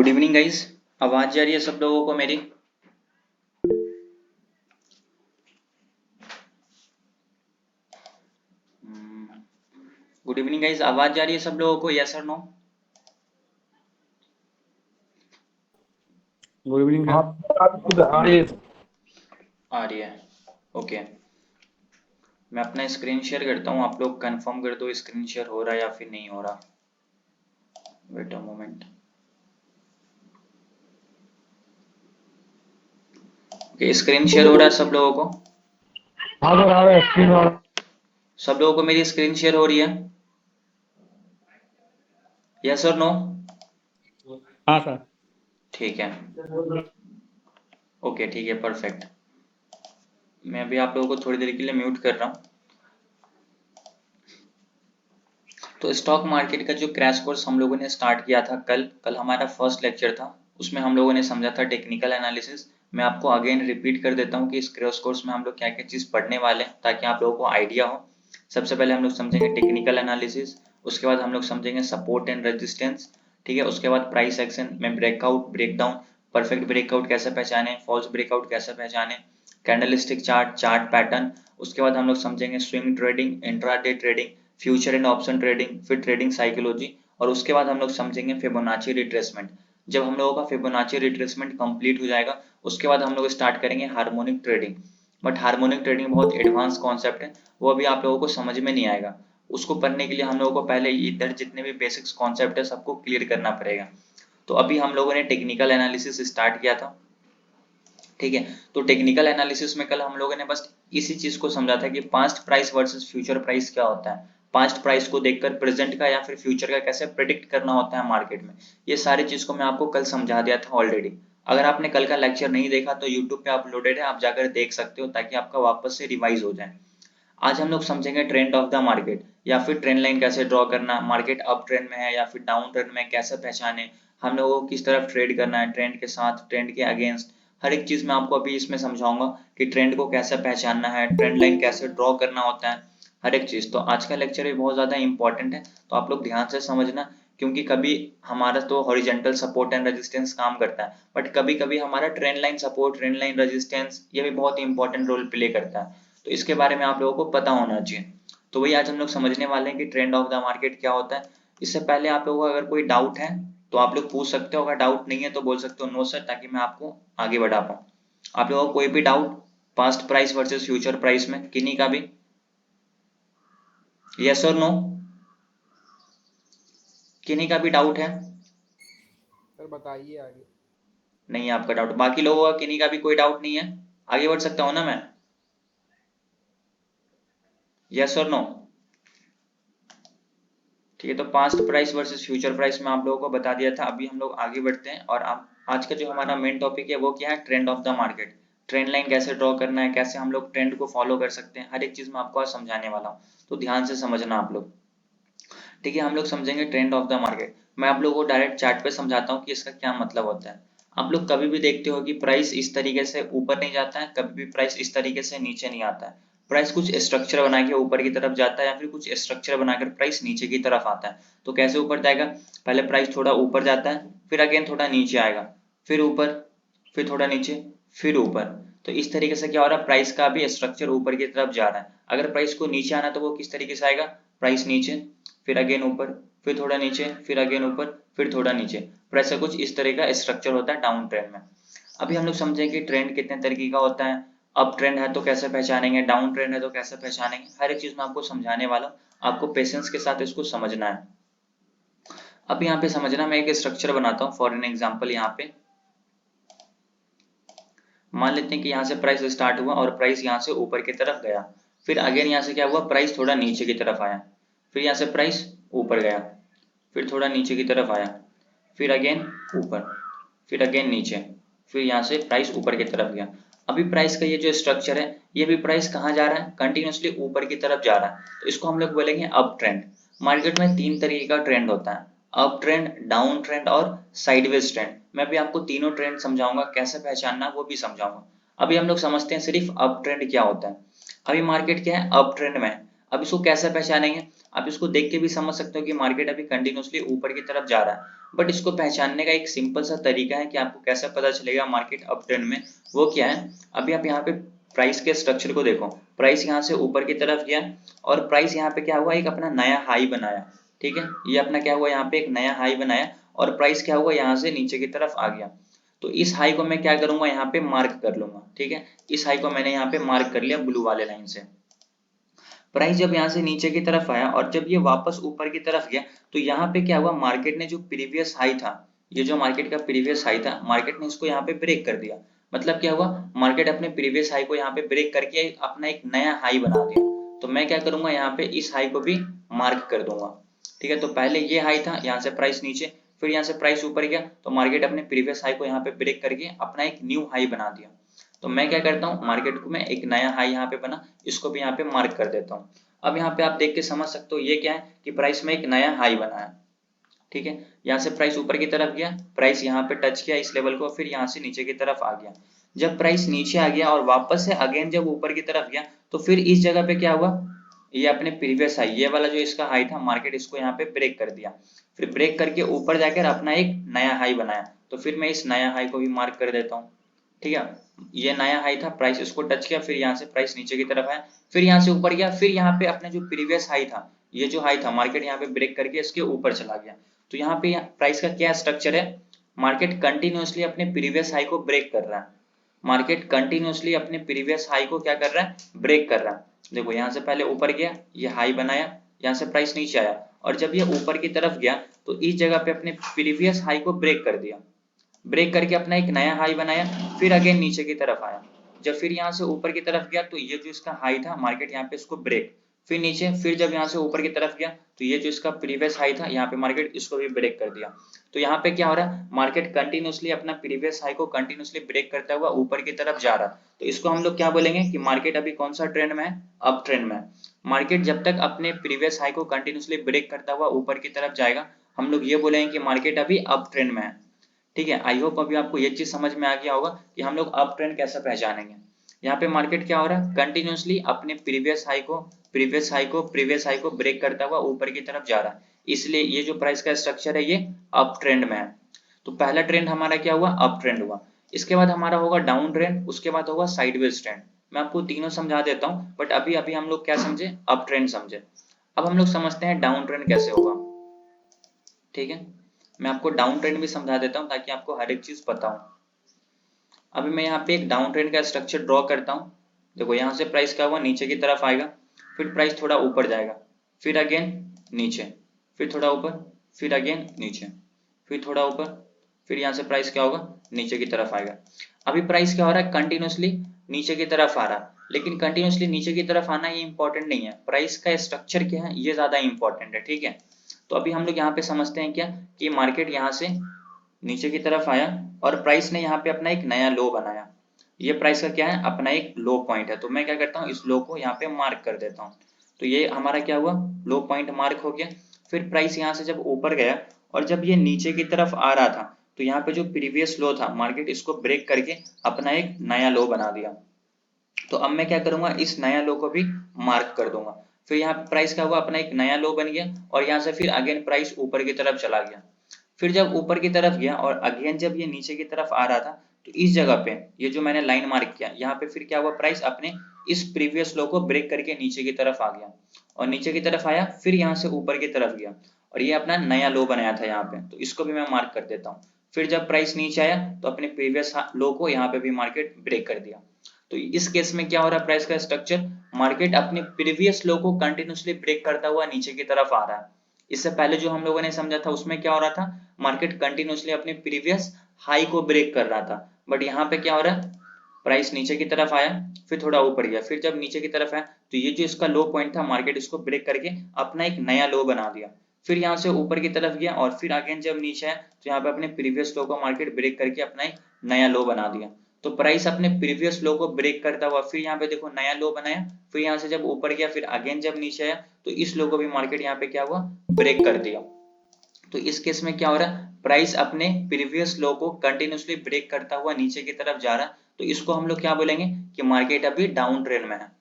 Good evening guys. आवाज जा रही है सब लोगों को मेरी? गुड इवनिंग गाइस, आवाज जा रही है सब लोगों को? यस और नो? गुड इवनिंग हाँ, आ रही है। आ रही है। ओके, मैं अपना स्क्रीन शेयर करता हूँ, आप लोग कंफर्म कर दो स्क्रीन शेयर हो रहा है या फिर नहीं हो रहा। Wait a moment. Okay, screen share हो रहा है सब लोगों को? हाँ सर, आ रहा है स्क्रीन आ रहा है। सब लोगों को मेरी स्क्रीन शेयर हो रही है? यस और नो? हाँ सर। ठीक है, ओके ठीक है, परफेक्ट। मैं अभी आप लोगों को थोड़ी देर के लिए म्यूट कर रहा हूँ। तो स्टॉक मार्केट का जो क्रैश कोर्स हम लोगों ने स्टार्ट किया था कल हमारा फर्स्ट लेक्चर था। उसमें हम लोगों ने समझा था टेक्निकल एनालिसिस। मैं आपको अगेन रिपीट कर देता हूँ कि इस क्रैश कोर्स में हम लोग क्या क्या चीज़ पढ़ने वाले हैं ताकि आप लोगों को आइडिया हो। सबसे पहले हम लोग समझेंगे टेक्निकल एनालिसिस, उसके बाद हम लोग समझेंगे सपोर्ट एंड रेजिस्टेंस, ठीक है। उसके बाद प्राइस एक्शन में ब्रेकआउट ब्रेकडाउन, परफेक्ट ब्रेकआउट कैसे पहचाने, फॉल्स ब्रेकआउट कैसे पहचाने, कैंडलस्टिक चार्ट, चार्ट पैटर्न। उसके बाद हम लोग समझेंगे swing trading, intraday trading, future and option trading, फिर ट्रेडिंग साइकोलॉजी। और उसके बाद हम लोग समझेंगे फिबोनाची रिट्रेसमेंट। जब हम लोगों का फिबोनाची रिट्रेसमेंट कंप्लीट हो जाएगा उसके बाद हम लोग स्टार्ट करेंगे harmonic trading. But harmonic trading बहुत एडवांस कॉन्सेप्ट है, वो अभी आप लोगों को समझ में नहीं आएगा। उसको पढ़ने के लिए हम लोगों को पहले इधर जितने भी बेसिक्स कॉन्सेप्ट है सबको क्लियर करना पड़ेगा। तो अभी हम लोगों ने टेक्निकल एनालिसिस स्टार्ट किया था, ठीक है। तो टेक्निकल एनालिसिस में कल हम लोगों ने बस इसी चीज को समझा था कि past price versus future price क्या होता है, पास्ट प्राइस को देखकर प्रेजेंट का या फिर फ्यूचर का कैसे प्रिडिक्ट करना होता है मार्केट में। ये सारी चीज को मैं आपको कल समझा दिया था ऑलरेडी। अगर आपने कल का लेक्चर नहीं देखा तो यूट्यूब पे अपलोडेड है, आप जाकर देख सकते हो ताकि आपका वापस से रिवाइज हो जाए। आज हम लोग समझेंगे ट्रेंड ऑफ द मार्केट या फिर ट्रेंड लाइन कैसे ड्रॉ करना, मार्केट अप ट्रेंड में है या फिर डाउन ट्रेंड में कैसे पहचाने, हम लोगों को किस तरफ ट्रेड करना है, ट्रेंड के साथ, ट्रेंड के अगेंस्ट। हर एक चीज मैं आपको अभी इसमें समझाऊंगा कि ट्रेंड को कैसे पहचानना है, ट्रेंड लाइन कैसे ड्रॉ करना होता है, हर एक चीज। तो आज का लेक्चर भी बहुत ज्यादा इंपॉर्टेंट है, तो आप लोग ध्यान से समझना। क्योंकि कभी हमारा तो हॉरिजेंटल सपोर्ट एंड रेजिस्टेंस काम करता है, बट कभी कभी हमारा trend line support, trend line resistance ये भी बहुत इंपॉर्टेंट रोल प्ले करता है। तो इसके बारे में आप लोगों को पता होना चाहिए। तो वही आज हम लोग समझने वाले हैं कि ट्रेंड ऑफ द मार्केट क्या होता है। इससे पहले आप लोगों को अगर कोई डाउट है तो आप लोग पूछ सकते हो, अगर डाउट नहीं है तो बोल सकते हो नो सर, ताकि मैं आपको आगे बढ़ा पाऊँ। आप लोगों को कोई भी doubt past price versus future price में किन्हीं का भी? यस और नो? किन्हीं का भी डाउट है? सर बताइए आगे। नहीं है आपका डाउट? बाकी लोगों का किन्हीं का भी कोई डाउट नहीं है? आगे बढ़ सकता हूँ ना मैं? यस और नो? ठीक है, तो past price versus future price में आप लोगों को बता दिया था। अभी हम लोग आगे बढ़ते हैं और आप आज का जो हमारा मेन टॉपिक है वो क्या है, trend of the market. Trend line कैसे ड्रॉ करना है, कैसे हम लोग ट्रेंड को फॉलो कर सकते हैं, हर एक चीज मैं आपको आज समझाने वाला हूँ। तो ध्यान से समझना आप लोग, ठीक है। हम लोग समझेंगे ट्रेंड ऑफ द मार्केट। मैं आप लोगों को डायरेक्ट चार्ट पे समझाता हूँ कि इसका क्या मतलब होता है। आप लोग कभी भी देखते हो कि प्राइस इस तरीके से ऊपर नहीं जाता है, कभी भी प्राइस इस तरीके से नीचे नहीं आता है। प्राइस कुछ स्ट्रक्चर बना के ऊपर की तरफ जाता है या फिर कुछ स्ट्रक्चर बनाकर प्राइस नीचे की तरफ आता है। तो कैसे ऊपर जाएगा? पहले प्राइस थोड़ा ऊपर जाता है, फिर अगेन थोड़ा नीचे आएगा, फिर ऊपर, फिर थोड़ा नीचे, फिर ऊपर। तो इस तरीके से क्या हो रहा है, प्राइस का भी स्ट्रक्चर ऊपर की तरफ जा रहा है। अगर प्राइस को नीचे आना तो वो किस तरीके से आएगा, प्राइस नीचे, फिर अगेन ऊपर, फिर थोड़ा नीचे, फिर अगेन ऊपर, फिर थोड़ा नीचे। पर ऐसा कुछ इस तरह का स्ट्रक्चर होता है डाउन ट्रेंड में। अभी हम लोग समझेंगे कि ट्रेंड कितने तरीके का होता है, अप ट्रेंड है तो कैसे पहचानेंगे, डाउन ट्रेंड है तो कैसे पहचानेंगे, हर एक चीज मैं आपको समझाने वाला हूँ। आपको पेशेंस के साथ इसको समझना है। अब यहाँ पे समझना, मैं एक स्ट्रक्चर बनाता हूँ फॉर एन एग्जाम्पल। यहाँ पे मान लेते हैं कि यहाँ से प्राइस स्टार्ट हुआ और प्राइस यहाँ से ऊपर की तरफ गया, फिर अगेन यहाँ से क्या हुआ, प्राइस थोड़ा नीचे की तरफ आया, फिर यहाँ से प्राइस ऊपर गया, फिर थोड़ा नीचे की तरफ आया, फिर अगेन ऊपर, फिर अगेन नीचे, फिर यहाँ से प्राइस ऊपर की तरफ गया। अभी प्राइस का ये जो स्ट्रक्चर है, ये भी प्राइस कहाँ जा रहा है, कंटिन्यूसली ऊपर की तरफ जा रहा है। तो इसको हम लोग बोलेंगे अप ट्रेंड। मार्केट में तीन तरीके का ट्रेंड होता है, अप ट्रेंड, डाउन ट्रेंड और साइडवेज ट्रेंड। मैं भी आपको तीनों ट्रेंड समझाऊंगा, कैसे पहचानना वो भी समझाऊंगा। अभी हम लोग समझते हैं सिर्फ अप ट्रेंड क्या होता है। अभी मार्केट क्या है, अप ट्रेंड में है। अब इसको कैसे पहचानेंगे? आप इसको देख के भी समझ सकते हो कि मार्केट अभी कंटिन्यूसली ऊपर की तरफ जा रहा है। बट इसको पहचानने का एक सिंपल सा तरीका है कि आपको कैसे पता चलेगा मार्केट अप ट्रेंड में, वो क्या है। अभी आप यहाँ पे प्राइस के स्ट्रक्चर को देखो, प्राइस यहाँ से ऊपर की तरफ गया और प्राइस यहाँ पे क्या हुआ, एक अपना नया हाई बनाया। ठीक है, ये अपना क्या हुआ, यहाँ पे एक नया हाई बनाया और प्राइस क्या हुआ, यहाँ से नीचे की तरफ आ गया। तो इस हाई को मैं क्या करूंगा, यहाँ पे मार्क कर लूंगा। ठीक है, इस हाई को मैंने यहाँ पे मार्क कर लिया ब्लू वाले लाइन से। प्राइस जब यहाँ से नीचे की तरफ आया और जब ये वापस ऊपर की तरफ गया तो यहाँ पे क्या हुआ, मार्केट ने जो प्रीवियस हाई था, ये जो मार्केट का प्रीवियस हाई था, मार्केट ने इसको यहाँ पे ब्रेक कर दिया। मतलब क्या हुआ, मार्केट अपने प्रीवियस हाई को यहाँ पे ब्रेक करके अपना एक नया हाई बना दिया। तो मैं क्या करूंगा, यहाँ पे इस हाई को भी मार्क कर दूंगा। ठीक है, तो पहले ये हाई था, यहाँ से प्राइस नीचे, फिर यहाँ से प्राइस ऊपर गया तो मार्केट अपने प्रीवियस हाई को यहाँ पे ब्रेक करके अपना एक न्यू हाई बना दिया। तो मैं क्या करता हूँ, मार्केट को मैं एक नया हाई यहाँ पे बना, इसको भी यहाँ पे मार्क कर देता हूँ। अब यहाँ पे आप देख के समझ सकते हो ये क्या है कि प्राइस में एक नया हाई बनाया। ठीक है, यहाँ से प्राइस ऊपर की तरफ गया, प्राइस यहाँ पे टच किया इस लेवल को, फिर यहाँ से नीचे की तरफ आ गया। जब प्राइस नीचे आ गया और वापस से अगेन जब ऊपर की तरफ गया तो फिर इस जगह पे क्या हुआ, ये अपने प्रीवियस हाई, ये वाला जो इसका हाई था, मार्केट इसको यहाँ पे ब्रेक कर दिया। फिर ब्रेक करके ऊपर जाकर अपना एक नया हाई बनाया। तो फिर मैं इस नया हाई को भी मार्क कर देता हूँ। ठीक है, ये नया हाई था, प्राइस इसको टच किया, फिर यहाँ से प्राइस नीचे की तरफ आया, फिर यहाँ से ऊपर गया, फिर यहाँ पे अपने जो प्रीवियस हाई था, ये जो हाई था, मार्केट यहाँ पे ब्रेक करके इसके ऊपर चला गया। तो यहाँ पे प्राइस का क्या स्ट्रक्चर है, मार्केट कंटिन्यूअसली अपने प्रीवियस हाई को ब्रेक कर रहा है। मार्केट कंटिन्यूअसली अपने प्रीवियस हाई को क्या कर रहा है, ब्रेक कर रहा है। देखो यहाँ से पहले ऊपर गया, ये हाई बनाया, यहाँ से प्राइस नीचे आया और जब ये ऊपर की तरफ गया तो इस जगह पे अपने प्रीवियस हाई को ब्रेक कर दिया। ब्रेक करके अपना एक नया हाई बनाया, फिर अगेन नीचे की तरफ आया। जब फिर यहाँ से ऊपर की तरफ गया तो ये जो इसका हाई था, मार्केट यहाँ पे इसको ब्रेक, फिर नीचे, फिर जब यहाँ से ऊपर की तरफ गया तो ये जो इसका प्रीवियस हाई था, यहाँ पे मार्केट इसको भी ब्रेक कर दिया। तो यहाँ पे क्या हो रहा है, मार्केट कंटिन्यूअसली अपना प्रीवियस हाई को कंटिन्यूअसली ब्रेक करता हुआ ऊपर की तरफ जा रहा है। तो इसको हम लोग क्या बोलेंगे कि मार्केट अभी कौन सा ट्रेंड में है, अप ट्रेंड में है। मार्केट जब तक अपने प्रीवियस हाई को कंटिन्यूअसली ब्रेक करता हुआ ऊपर की तरफ जाएगा, हम लोग ये बोलेंगे कि मार्केट अभी अप ट्रेंड में है। ठीक है, आई होप अभी आपको ये चीज समझ में आ गया होगा कि हम लोग अप ट्रेंड कैसे पहचानेंगे। यहाँ पे मार्केट क्या हो रहा है, कंटिन्यूअसली अपने प्रीवियस हाई को ब्रेक करता हुआ ऊपर की तरफ जा रहा है, इसलिए ये जो प्राइस का स्ट्रक्चर है ये अप ट्रेंड में है। तो पहला ट्रेंड हमारा क्या हुआ, अप ट्रेंड हुआ। इसके बाद हमारा होगा डाउन ट्रेंड, उसके बाद होगा साइडवेज ट्रेंड। मैं आपको तीनों समझा देता हूँ, बट अभी अभी हम लोग क्या समझे, अप ट्रेंड समझे। अब हम लोग समझते हैं डाउन ट्रेंड कैसे होगा। ठीक है, मैं आपको डाउन ट्रेंड भी समझा देता हूँ ताकि आपको हर एक चीज पता हो। अभी मैं यहाँ पे एक डाउन ट्रेंड का स्ट्रक्चर ड्रॉ करता हूँ। देखो यहाँ से प्राइस क्या हुआ, नीचे की तरफ आएगा, फिर प्राइस थोड़ा ऊपर जाएगा, फिर अगेन नीचे, फिर थोड़ा ऊपर, फिर अगेन नीचे, फिर थोड़ा ऊपर, फिर यहाँ से प्राइस क्या होगा, नीचे की तरफ आएगा। अभी प्राइस क्या हो रहा है, कंटिन्यूसली नीचे की तरफ आ रहा है, लेकिन कंटिन्यूसली नीचे की तरफ आना ये इंपॉर्टेंट नहीं है, प्राइस का स्ट्रक्चर क्या है ये ज्यादा इंपॉर्टेंट है। ठीक है, तो अभी हम लोग यहाँ पे समझते हैं क्या कि मार्केट यहाँ से नीचे की तरफ आया और प्राइस ने यहाँ पे अपना एक नया लो बनाया। ये प्राइस का क्या है, अपना एक लो पॉइंट है। तो मैं क्या करता हूँ, इस लो को यहाँ पे मार्क कर देता हूँ। तो ये हमारा क्या हुआ, लो पॉइंट मार्क हो गया। फिर प्राइस यहाँ से जब ऊपर गया और जब ये नीचे की तरफ आ रहा था तो यहाँ पे जो प्रीवियस लो था, मार्केट इसको ब्रेक करके अपना एक नया लो बना दिया। तो अब मैं क्या करूंगा, इस नया लो को भी मार्क कर दूंगा। फिर यहाँ पे प्राइस का हुआ, अपना एक नया लो बन गया और यहाँ से फिर अगेन प्राइस ऊपर की तरफ चला गया। फिर जब ऊपर की तरफ गया और अगेन जब ये नीचे की तरफ आ रहा था तो इस जगह पे ये जो मैंने लाइन मार्क किया, यहाँ पे फिर क्या हुआ, प्राइस अपने इस प्रीवियस लो को ब्रेक करके नीचे की तरफ आ गया और नीचे की तरफ आया, फिर यहाँ से ऊपर की तरफ गया और ये अपना नया लो बनाया था यहाँ पे, तो इसको भी मैं मार्क कर देता हूँ। फिर जब प्राइस नीचे आया तो अपने प्रीवियस लो को यहाँ पे भी मार्केट ब्रेक कर दिया। तो इस केस में क्या हो रहा है, प्राइस का स्ट्रक्चर, मार्केट अपने प्रीवियस लो को कंटिन्यूसली ब्रेक करता हुआ नीचे की तरफ आ रहा है। इससे पहले जो हम लोगों ने समझा था उसमें क्या हो रहा था, मार्केट कंटिन्यूसली अपने प्रीवियस हाई को ब्रेक कर रहा था। बट यहाँ पे क्या हो रहा है, प्राइस नीचे की तरफ आया, फिर थोड़ा ऊपर गया, फिर जब नीचे की तरफ आया तो ये जो इसका लो पॉइंट था, मार्केट इसको ब्रेक करके अपना एक नया लो बना दिया। फिर यहाँ से ऊपर की तरफ गया और फिर अगेन जब नीचे आया तो यहाँ पे अपने प्रीवियस लो को मार्केट ब्रेक करके अपना एक नया लो बना दिया। तो प्राइस अपने प्रीवियस लो को ब्रेक करता हुआ फिर यहाँ पे देखो नया लो बनाया, फिर यहाँ से जब ऊपर गया फिर अगेन जब नीचे आया तो इस लो को भी मार्केट यहाँ पे क्या हुआ, ब्रेक कर दिया। तो इस केस में क्या हो रहा है, प्राइस अपने प्रीवियस लो को कंटिन्यूसली ब्रेक करता हुआ नीचे की तरफ जा रहा है। तो इसको हम लोग क्या बोलेंगे कि मार्केट अभी डाउन ट्रेंड में है।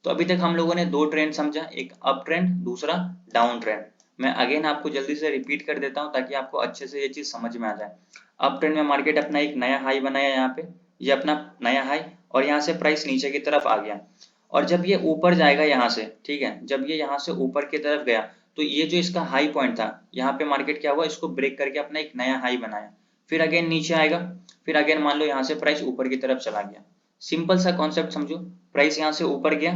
तो अभी तक हम लोगों ने दो ट्रेंड समझा, एक अप ट्रेंड, दूसरा डाउन ट्रेंड। मैं अगेन आपको जल्दी से रिपीट कर देता हूँ ताकि आपको अच्छे से ये चीज समझ में आ जाए। अप ट्रेंड में मार्केट अपना एक नया हाई बनाया यहाँ पे, ये अपना नया हाई, और यहाँ से प्राइस नीचे की तरफ आ गया। और जब ये ऊपर जाएगा यहाँ से, ठीक है, जब ये यहाँ से ऊपर की तरफ गया तो ये जो इसका हाई पॉइंट था, यहाँ पे मार्केट क्या हुआ, इसको ब्रेक करके अपना एक नया हाई बनाया, फिर अगेन नीचे आएगा, फिर अगेन मान लो यहाँ से प्राइस ऊपर की तरफ चला गया। सिंपल सा कॉन्सेप्ट समझो, प्राइस यहाँ से ऊपर गया,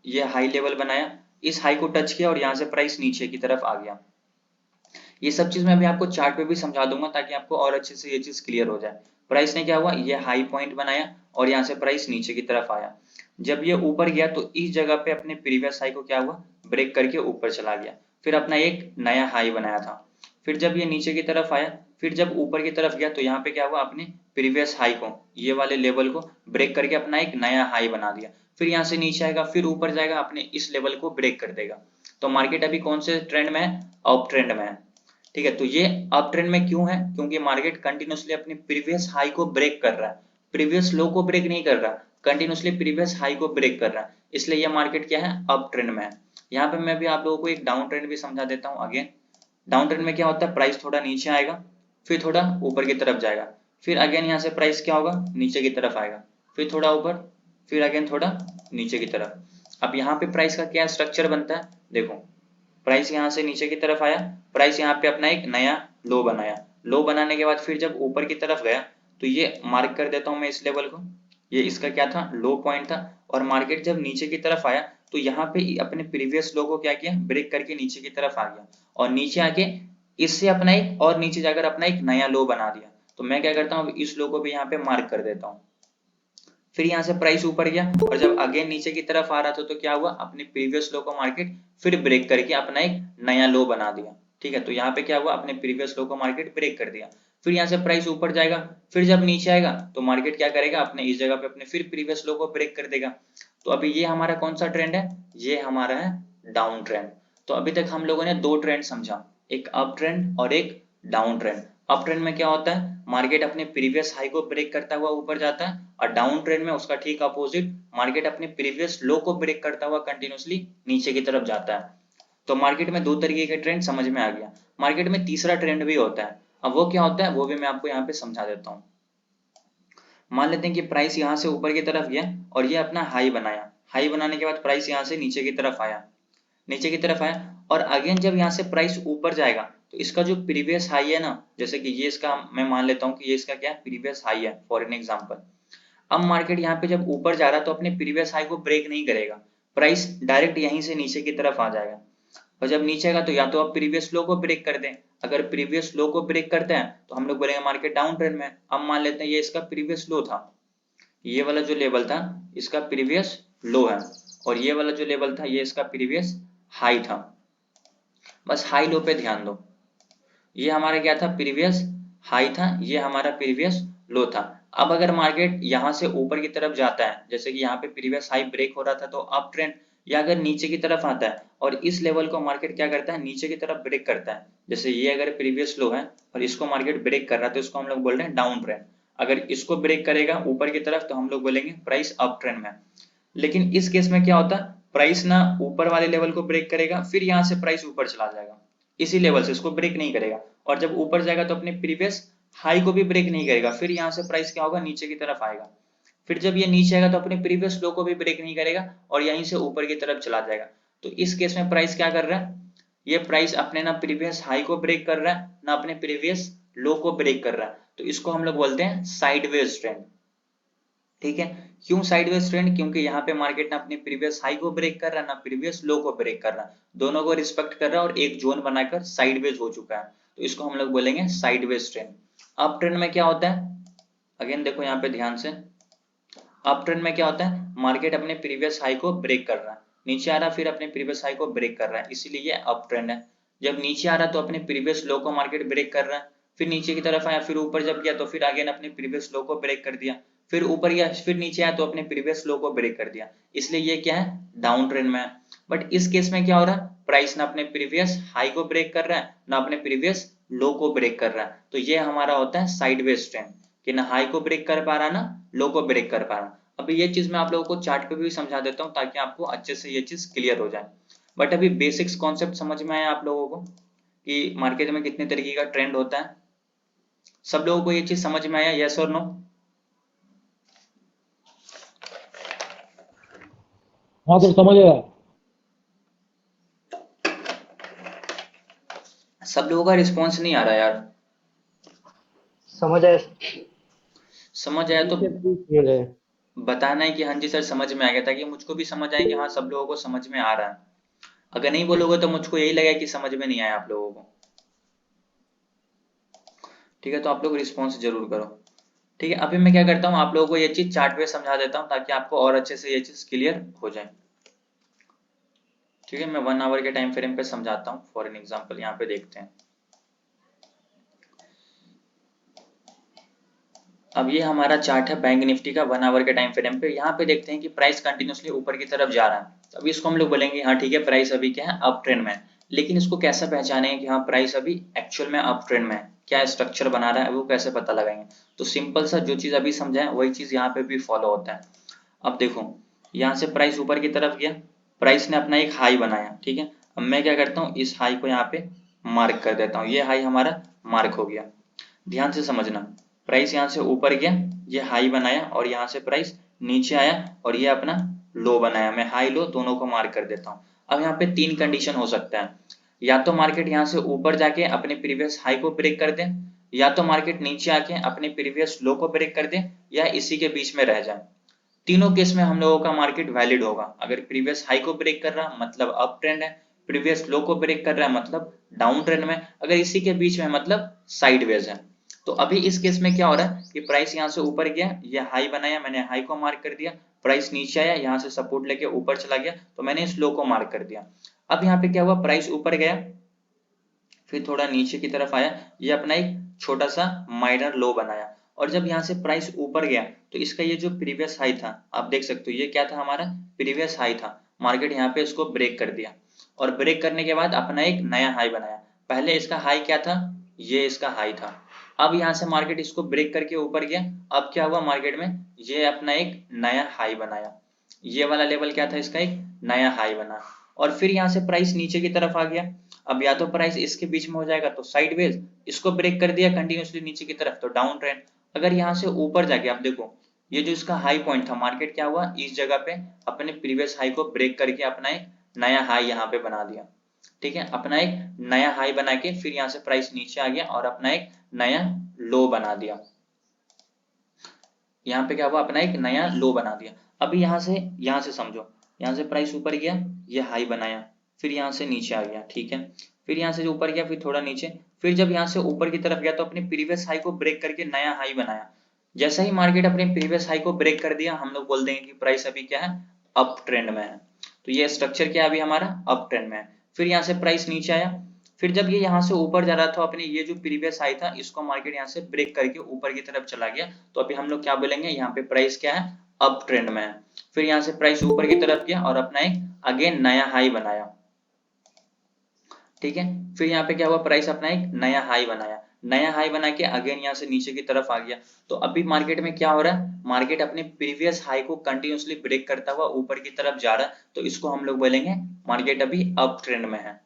ये हाई लेवल बनाया, इस हाई को टच किया और यहाँ से प्राइस नीचे की तरफ आ गया। ये सब चीज मैं अभी आपको चार्ट पे भी समझा दूंगा ताकि आपको और अच्छे से ये चीज क्लियर हो जाए। प्राइस ने क्या हुआ, ये हाई पॉइंट बनाया और यहाँ से प्राइस नीचे की तरफ आया। जब ये ऊपर गया तो इस जगह पे अपने प्रीवियस हाई को क्या हुआ, ब्रेक करके ऊपर चला गया, फिर अपना एक नया हाई बनाया था। फिर जब ये नीचे की तरफ आया, फिर जब ऊपर की तरफ गया तो यहाँ पे क्या हुआ, अपने प्रीवियस हाई को, ये वाले लेवल को ब्रेक करके अपना एक नया हाई बना दिया। फिर यहाँ से नीचे आएगा, फिर ऊपर जाएगा, अपने इस लेवल को ब्रेक कर देगा। तो मार्केट अभी कौन से ट्रेंड में है, अप ट्रेंड में है। ठीक है, तो ये अप ट्रेंड में क्यों है, क्योंकि मार्केट कंटिन्यूसली अपने प्रीवियस हाई को ब्रेक कर रहा है, प्रीवियस लो को ब्रेक नहीं कर रहा, कंटिन्यूसली प्रीवियस हाई को ब्रेक कर रहा है, इसलिए ये मार्केट क्या है, अप ट्रेंड में है। यहाँ पे मैं भी आप लोगों को एक डाउन ट्रेंड भी समझा देता हूँ अगेन। डाउन ट्रेंड में क्या होता है, प्राइस थोड़ा नीचे आएगा, फिर थोड़ा ऊपर की तरफ जाएगा, फिर अगेन यहाँ से प्राइस क्या होगा, नीचे की तरफ आएगा, फिर थोड़ा ऊपर, फिर अगेन थोड़ा नीचे की तरफ। अब यहाँ पे प्राइस का क्या स्ट्रक्चर बनता है, देखो, प्राइस यहाँ से नीचे की तरफ आया, प्राइस यहाँ पे अपना एक नया लो बनाया, लो बनाने के बाद फिर जब ऊपर की तरफ गया तो ये मार्क कर देता हूं मैं इस लेवल को, ये इसका क्या था, लो पॉइंट था। और मार्केट जब नीचे की तरफ आया तो यहाँ पे अपने प्रीवियस लो को क्या किया, ब्रेक करके नीचे की तरफ आ गया, और नीचे आके इससे अपना एक और नीचे जाकर अपना एक नया लो बना दिया। तो मैं क्या करता हूँ, इस लो को भी यहाँ पे मार्क कर देता हूँ। फिर यहाँ से प्राइस ऊपर गया और जब अगेन नीचे की तरफ आ रहा था तो क्या हुआ, अपने प्रीवियस लो को मार्केट फिर ब्रेक करके अपना एक नया लो बना दिया। ठीक है, तो यहाँ पे क्या हुआ, अपने प्रीवियस लो को मार्केट ब्रेक कर दिया। फिर यहाँ से प्राइस ऊपर जाएगा, फिर जब नीचे आएगा तो मार्केट क्या करेगा, अपने इस जगह पे अपने फिर प्रीवियस लो को ब्रेक कर देगा। तो अभी ये हमारा कौन सा ट्रेंड है, ये हमारा है डाउन ट्रेंड। तो अभी तक हम लोगों ने दो ट्रेंड समझा, एक अप ट्रेंड और एक डाउन ट्रेंड। अप ट्रेंड में क्या होता है, मार्केट अपने प्रीवियस हाई को ब्रेक करता हुआ ऊपर जाता है, और डाउन ट्रेंड में उसका ठीक अपोजिट, मार्केट अपने प्रीवियस लो को ब्रेक करता हुआ कंटिन्यूसली नीचे की तरफ जाता है। तो मार्केट में दो तरीके के ट्रेंड समझ में आ गया। मार्केट में तीसरा ट्रेंड भी होता है, अब वो क्या होता है वो भी मैं आपको यहाँ पे समझा देता हूँ। मान लेते हैं कि प्राइस यहाँ से ऊपर की तरफ गया और ये अपना हाई बनाया, हाई बनाने के बाद प्राइस यहाँ से नीचे की तरफ आया, नीचे की तरफ आया, और अगेन जब यहाँ से प्राइस ऊपर जाएगा तो इसका जो प्रीवियस हाई है ना, जैसे कि ये इसका मैं मान लेता हूँ कि ये इसका क्या है, प्रीवियस हाई है फॉर एन एग्जांपल। अब मार्केट यहाँ पे जब ऊपर जा रहा है तो अपने प्रीवियस हाई को ब्रेक नहीं करेगा, प्राइस डायरेक्ट यहीं से नीचे की तरफ आ जाएगा। और जब नीचे आएगा तो या तो आप प्रीवियस लो को ब्रेक कर दें, अगर प्रीवियस लो को ब्रेक करते हैं तो हम लोग बोलेंगे मार्केट डाउन ट्रेंड में। अब मान लेते हैं ये इसका प्रीवियस लो था, ये वाला जो लेवल था इसका प्रीवियस लो है, और ये वाला जो लेवल था ये इसका प्रीवियस हाई था। बस हाई लो पे ध्यान दो, ये हमारा क्या था, प्रीवियस हाई था, ये हमारा प्रीवियस लो था। अब अगर मार्केट यहाँ से ऊपर की तरफ जाता है, जैसे कि यहाँ पे प्रीवियस हाई ब्रेक हो रहा था तो अप ट्रेंड, या अगर नीचे की तरफ आता है और इस लेवल को मार्केट क्या करता है, नीचे की तरफ ब्रेक करता है, जैसे ये अगर प्रीवियस लो है और इसको मार्केट ब्रेक कर रहा है तो इसको हम लोग बोल रहे हैं डाउन ट्रेंड। अगर इसको ब्रेक करेगा ऊपर की तरफ तो हम लोग बोलेंगे प्राइस अप ट्रेंड में। लेकिन इस केस में क्या होता है, प्राइस ना ऊपर वाले लेवल को ब्रेक करेगा, फिर यहाँ से प्राइस ऊपर चला जाएगा, इसी लेवल से इसको ब्रेक नहीं करेगा, और जब ऊपर जाएगा तो अपने प्रीवियस हाई को भी ब्रेक नहीं करेगा, फिर यहाँ से प्राइस क्या होगा, नीचे की तरफ आएगा। फिर जब ये नीचे आएगा तो अपने प्रीवियस लो को भी ब्रेक नहीं करेगा और यहीं से ऊपर की तरफ चला जाएगा। तो इस केस में प्राइस क्या कर रहा है, ये प्राइस अपने ना प्रीवियस हाई को ब्रेक कर रहा है ना अपने प्रीवियस लो को ब्रेक कर रहा है, तो इसको हम लोग बोलते हैं साइडवेज ट्रेंड। ठीक है, क्यों साइडवेज ट्रेंड, क्योंकि यहाँ पे मार्केट ना अपने प्रीवियस हाई को ब्रेक कर रहा है ना प्रीवियस लो को ब्रेक कर रहा है, दोनों को रिस्पेक्ट कर रहा है और एक जोन बनाकर साइडवेज हो चुका है, तो इसको हम लोग बोलेंगे साइडवेज ट्रेंड। अप ट्रेंड में क्या होता है, अगेन देखो यहाँ पे ध्यान से, अप ट्रेंड में क्या होता है, मार्केट अपने प्रीवियस हाई को ब्रेक कर रहा है, नीचे आ रहा फिर अपने प्रीवियस हाई को ब्रेक कर रहा है, इसीलिए ये अप ट्रेंड है। जब नीचे आ रहा तो अपने प्रीवियस लो को मार्केट ब्रेक कर रहा है, फिर नीचे की तरफ आया, फिर ऊपर जब गया तो फिर अगेन अपने प्रीवियस लो को ब्रेक कर दिया, फिर ऊपर गया, फिर नीचे आया तो अपने प्रीवियस लो को ब्रेक कर दिया, इसलिए ये क्या है, डाउन ट्रेंड में है। बट इस केस में क्या हो रहा है, प्राइस ना अपने प्रीवियस हाई को ब्रेक कर रहा है ना अपने प्रीवियस लो को ब्रेक कर रहा है, तो ये हमारा होता है साइडवेज ट्रेंड, कि ना हाई को ब्रेक कर पा रहा ना लो को ब्रेक कर पा रहा। अभी ये चीज मैं आप लोगों को चार्ट पे भी समझा देता हूँ ताकि आपको अच्छे से ये चीज क्लियर हो जाए। बट अभी बेसिक्स कॉन्सेप्ट समझ में आया आप लोगों को कि मार्केट में कितने तरीके का ट्रेंड होता है? सब लोगों को ये चीज समझ में आया, यस और नो? हाँ सर समझ आया। सब लोगों का रिस्पॉन्स नहीं आ रहा यार। समझ आया। समझ आया तो समझ आया। बताना है कि हाँ जी सर समझ में आ गया, ताकि मुझको भी समझ आए कि हाँ सब लोगों को समझ में आ रहा है। अगर नहीं बोलोगे तो मुझको यही लगेगा कि समझ में नहीं आया आप लोगों को। ठीक है, तो आप लोग रिस्पॉन्स जरूर करो। ठीक है, अभी मैं क्या करता हूँ, आप लोगों को ये चीज चार्ट पे समझा देता हूँ ताकि आपको और अच्छे से ये चीज क्लियर हो जाए। ठीक है, मैं 1 आवर के टाइम फ्रेम पे समझाता हूँ। फॉर एन एग्जाम्पल यहाँ पे देखते हैं। अब ये हमारा चार्ट है बैंक निफ्टी का 1 आवर के टाइम फ्रेम पे। यहाँ पे देखते हैं कि प्राइस कंटिन्यूसली ऊपर की तरफ जा रहा है। तो अभी इसको हम लोग बोलेंगे हाँ ठीक है, प्राइस अभी क्या है, अप ट्रेंड में है। लेकिन इसको कैसे पहचानेंगे कि हाँ प्राइस अभी एक्चुअल में अप ट्रेंड में है, क्या स्ट्रक्चर बना रहा है, वो कैसे पता लगाएंगे? तो सिंपल सा जो चीज अभी समझाए वही चीज यहाँ पे भी फॉलो होता है। अब देखो, यहाँ से प्राइस ऊपर की तरफ गया, प्राइस ने अपना एक हाई बनाया। ठीक है, अब मैं क्या करता हूँ, इस हाई को यहाँ पे मार्क कर देता हूँ। ये हाई हमारा मार्क हो गया। ध्यान से समझना, प्राइस यहाँ से ऊपर गया, ये हाई बनाया, और यहाँ से प्राइस नीचे आया और ये अपना लो बनाया। मैं हाई लो दोनों को मार्क कर देता हूँ। अब यहाँ पे 3 कंडीशन हो सकता है, या तो मार्केट यहाँ से ऊपर जाके अपने प्रीवियस हाई को ब्रेक कर दे, या तो मार्केट नीचे आके अपने प्रीवियस लो को ब्रेक कर दे, या इसी के बीच में रह जाए। तीनों केस में हम लोगों का मार्केट वैलिड होगा। अगर प्रीवियस हाई को ब्रेक कर रहा मतलब अप ट्रेंड है, प्रीवियस लो को ब्रेक कर रहा है मतलब डाउन ट्रेंड में, अगर इसी के बीच में मतलब साइडवेज है। तो अभी इस केस में क्या हो रहा है कि प्राइस यहाँ से ऊपर गया, ये हाई बनाया, मैंने हाई को मार्क कर दिया, प्राइस नीचे आया, यहाँ से सपोर्ट लेके ऊपर चला गया, तो मैंने इस लो को मार्क कर दिया। अब यहाँ पे क्या हुआ, प्राइस ऊपर गया, फिर थोड़ा नीचे की तरफ आया, ये अपना एक छोटा सा माइनर लो बनाया, और जब यहाँ से प्राइस ऊपर गया तो इसका ये जो प्रीवियस हाई था, आप देख सकते हो ये क्या था, हमारा प्रीवियस हाई था। मार्केट यहाँ पे इसको ब्रेक कर दिया, और ब्रेक करने के बाद अपना एक नया हाई बनाया। पहले इसका हाई क्या था, ये इसका हाई था। अब यहाँ से मार्केट इसको ब्रेक करके ऊपर गया, अब क्या हुआ मार्केट में, ये अपना एक नया हाई बनाया। ये वाला लेवल क्या था, इसका एक नया हाई बना, और फिर यहाँ से प्राइस नीचे की तरफ आ गया। अब या तो प्राइस इसके बीच में हो जाएगा तो साइडवेज, इसको ब्रेक कर दिया कंटिन्यूसली नीचे की तरफ तो डाउन ट्रेंड। अगर यहाँ से ऊपर जाके आप देखो, ये जो इसका हाई पॉइंट था, मार्केट क्या हुआ, इस जगह पे अपने प्रीवियस हाई को ब्रेक करके अपना एक नया हाई यहाँ पे बना दिया। ठीक है, अपना एक नया हाई बना के फिर यहाँ से प्राइस नीचे आ गया और अपना एक नया लो बना दिया। यहाँ पे क्या हुआ, अपना एक नया लो बना दिया। अभी यहाँ से समझो, यहाँ से प्राइस ऊपर गया, ये हाई बनाया, फिर यहाँ से नीचे आ गया। ठीक है, फिर यहाँ से जो ऊपर गया फिर थोड़ा नीचे, फिर जब यहाँ से ऊपर की तरफ गया तो अपने प्रीवियस हाई को ब्रेक करके नया हाई बनाया। जैसा ही मार्केट अपने प्रीवियस हाई को ब्रेक कर दिया, हम लोग बोल देंगे कि प्राइस अभी क्या है, अप ट्रेंड में है। तो ये स्ट्रक्चर क्या है, अभी हमारा अप ट्रेंड में है। फिर यहाँ से प्राइस नीचे आया, फिर जब ये यहाँ से ऊपर जा रहा था, अपने ये जो प्रीवियस हाई था इसको मार्केट यहाँ से ब्रेक करके ऊपर की तरफ चला गया, तो अभी हम लोग क्या बोलेंगे, यहाँ पे प्राइस क्या है, अप ट्रेंड में है। फिर यहाँ से प्राइस ऊपर की तरफ गया और अपना एक अगेन नया हाई बनाया। ठीक है, फिर यहाँ पे क्या हुआ, प्राइस अपना एक नया हाई बनाया, नया हाई बना के अगेन यहाँ से नीचे की तरफ आ गया। तो अभी मार्केट में क्या हो रहा है, मार्केट अपने प्रीवियस हाई को कंटिन्यूसली ब्रेक करता हुआ ऊपर की तरफ जा रहा है, तो इसको हम लोग बोलेंगे मार्केट अभी अप ट्रेंड में है।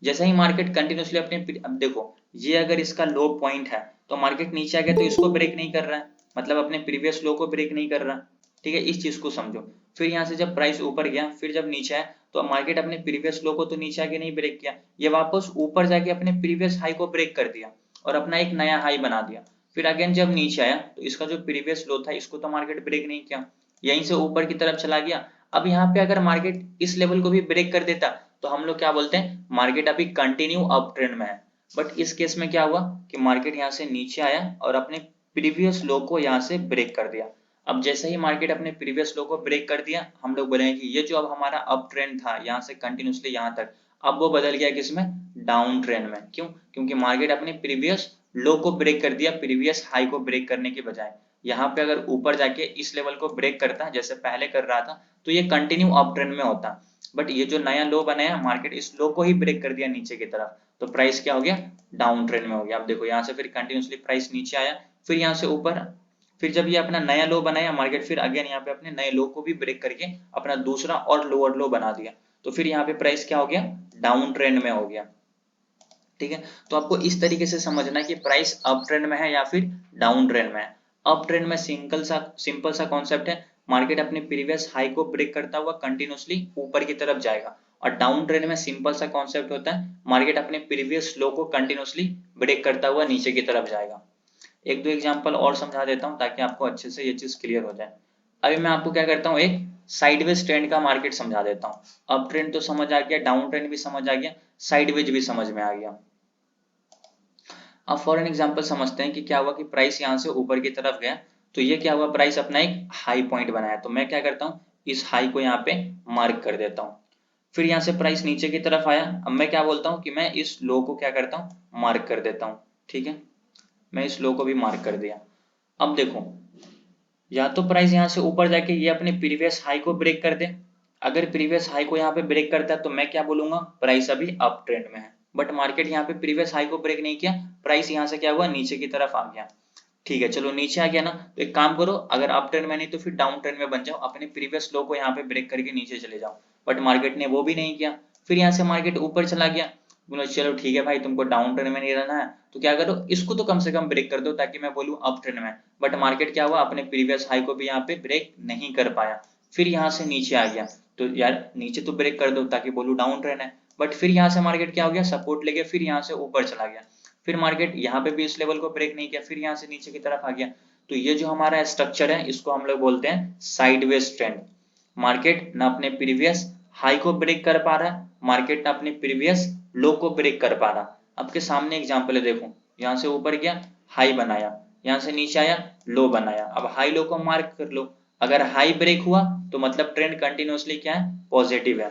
जैसे ही मार्केट कंटिन्यूसली अपने, अब देखो ये अगर इसका लो पॉइंट है तो मार्केट नीचे आ गया तो इसको ब्रेक नहीं कर रहा है, मतलब अपने प्रीवियस लो को ब्रेक नहीं कर रहा। ठीक है, इस चीज को समझो। फिर यहाँ से जब प्राइस ऊपर गया, फिर जब नीचे आया तो मार्केट अपने प्रीवियस लो को तो नीचे आके नहीं ब्रेक किया, ये वापस ऊपर जाके अपने प्रीवियस हाई को ब्रेक कर दिया और अपना एक नया हाई बना दिया। फिर अगेन जब नीचे आया तो इसका जो प्रीवियस लो था इसको तो मार्केट ब्रेक नहीं किया, यहीं से ऊपर की तरफ चला गया। अब यहाँ पे अगर मार्केट इस लेवल को भी ब्रेक कर देता तो हम लोग क्या बोलते हैं, मार्केट अभी कंटिन्यू अप ट्रेंड में है। बट इस केस में क्या हुआ कि मार्केट यहाँ से नीचे आया और अपने प्रीवियस लो को यहाँ से ब्रेक कर दिया। अब जैसे ही मार्केट अपने प्रीवियस लो को ब्रेक कर दिया, हम लोग बोलेंगे कि ये जो अब हमारा अप ट्रेंड था यहाँ से कंटिन्यूसली यहाँ तक, अब वो बदल गया किसमें, डाउन ट्रेंड में। क्यों, क्योंकि मार्केट अपने प्रीवियस लो को ब्रेक कर दिया, प्रीवियस हाई को ब्रेक करने के बजाय। यहाँ पे अगर ऊपर जाके इस लेवल को ब्रेक करता जैसे पहले कर रहा था तो ये कंटिन्यू अप ट्रेंड में होता। बट ये जो नया लो बनाया, मार्केट इस लो को ही ब्रेक कर दिया नीचे की तरफ, तो प्राइस क्या हो गया, डाउन ट्रेंड में हो गया। अब देखो यहाँ से फिर कंटिन्यूसली प्राइस नीचे आया, फिर यहाँ से ऊपर फिर जब ये अपना नया लो बनाया मार्केट, फिर अगेन यहाँ पे अपने नए लो को भी ब्रेक करके अपना दूसरा और लोअर लो बना दिया, तो फिर यहाँ पे प्राइस क्या हो गया, डाउन ट्रेंड में हो गया। ठीक है, तो आपको इस तरीके से समझना है कि प्राइस अप ट्रेंड में है या फिर डाउन ट्रेंड में है। अप ट्रेंड में सिंपल सा कॉन्सेप्ट है, मार्केट अपने प्रीवियस हाई को ब्रेक करता हुआ कंटिन्यूसली ऊपर की तरफ जाएगा, और डाउन ट्रेंड में सिंपल सा कॉन्सेप्ट होता है, मार्केट अपने प्रीवियस लो को कंटिन्यूसली ब्रेक करता हुआ नीचे की तरफ जाएगा। एक दो एग्जांपल और समझा देता हूं ताकि आपको अच्छे से ये चीज क्लियर हो जाए। अभी मैं आपको क्या करता हूँ, एक साइडवेज ट्रेंड का मार्केट समझा देता हूँ। अप ट्रेंड तो समझ आ गया, डाउन ट्रेंड भी समझ आ गया, साइडवेज भी समझ में आ गया। अब फॉर एन एग्जांपल समझते हैं कि क्या हुआ कि प्राइस यहाँ से ऊपर की तरफ गया, तो ये क्या हुआ, प्राइस अपना एक हाई पॉइंट बनाया, तो मैं क्या करता हूँ, इस हाई को यहाँ पे मार्क कर देता हूँ। फिर यहाँ से प्राइस नीचे की तरफ आया, अब मैं क्या बोलता हूँ कि मैं इस लो को क्या करता हूँ, मार्क कर देता हूँ। ठीक है, मैं इस लो को भी मार्क कर दिया। अब देखो, या तो प्राइस यहाँ से ऊपर जाके ये अपने प्रीवियस हाई को ब्रेक कर दे, अगर प्रीवियस हाई को यहाँ पे ब्रेक करता है तो मैं क्या बोलूंगा, प्राइस अभी अप ट्रेंड में है। बट मार्केट यहाँ पे प्रीवियस हाई को ब्रेक नहीं किया, प्राइस यहाँ से क्या हुआ, नीचे की तरफ आ गया। ठीक है, चलो नीचे आ गया ना, तो एक काम करो, अगर अप ट्रेंड में नहीं तो फिर डाउन ट्रेंड में बन जाओ, अपने प्रीवियस लो को यहाँ पे ब्रेक करके नीचे चले जाओ। बट मार्केट ने वो भी नहीं किया, फिर यहाँ से मार्केट ऊपर चला गया, बोलो चलो ठीक है भाई, तुमको डाउन ट्रेंड में नहीं रहना है तो क्या करो, इसको तो कम से कम ब्रेक कर दो ताकि मैं बोलूँ अप ट्रेंड में। बट मार्केट क्या हुआ, अपने प्रीवियस हाई को भी यहाँ पे ब्रेक नहीं कर पाया, फिर यहाँ से नीचे आ गया, तो यार नीचे तो ब्रेक कर दो ताकि बोलूँ डाउन ट्रेंड है। बट फिर यहाँ से मार्केट क्या हो गया, सपोर्ट लेके फिर यहाँ से ऊपर चला गया, फिर मार्केट यहाँ पे भी इस लेवल को ब्रेक नहीं किया, फिर यहाँ से नीचे की तरफ आ गया। तो ये जो हमारा स्ट्रक्चर है इसको हम लोग बोलते हैं साइडवेज ट्रेंड। मार्केट ना अपने प्रीवियस हाई को ब्रेक कर पा रहा है, मार्केट ना अपने प्रीवियस लो को ब्रेक कर पा रहा। आपके सामने एग्जांपल है, देखो यहाँ से ऊपर गया, हाई बनाया, यहाँ से नीचे आया, लो बनाया। अब हाई लो को मार्क कर लो, अगर हाई ब्रेक हुआ तो मतलब ट्रेंड कंटिन्यूअसली क्या है, पॉजिटिव है।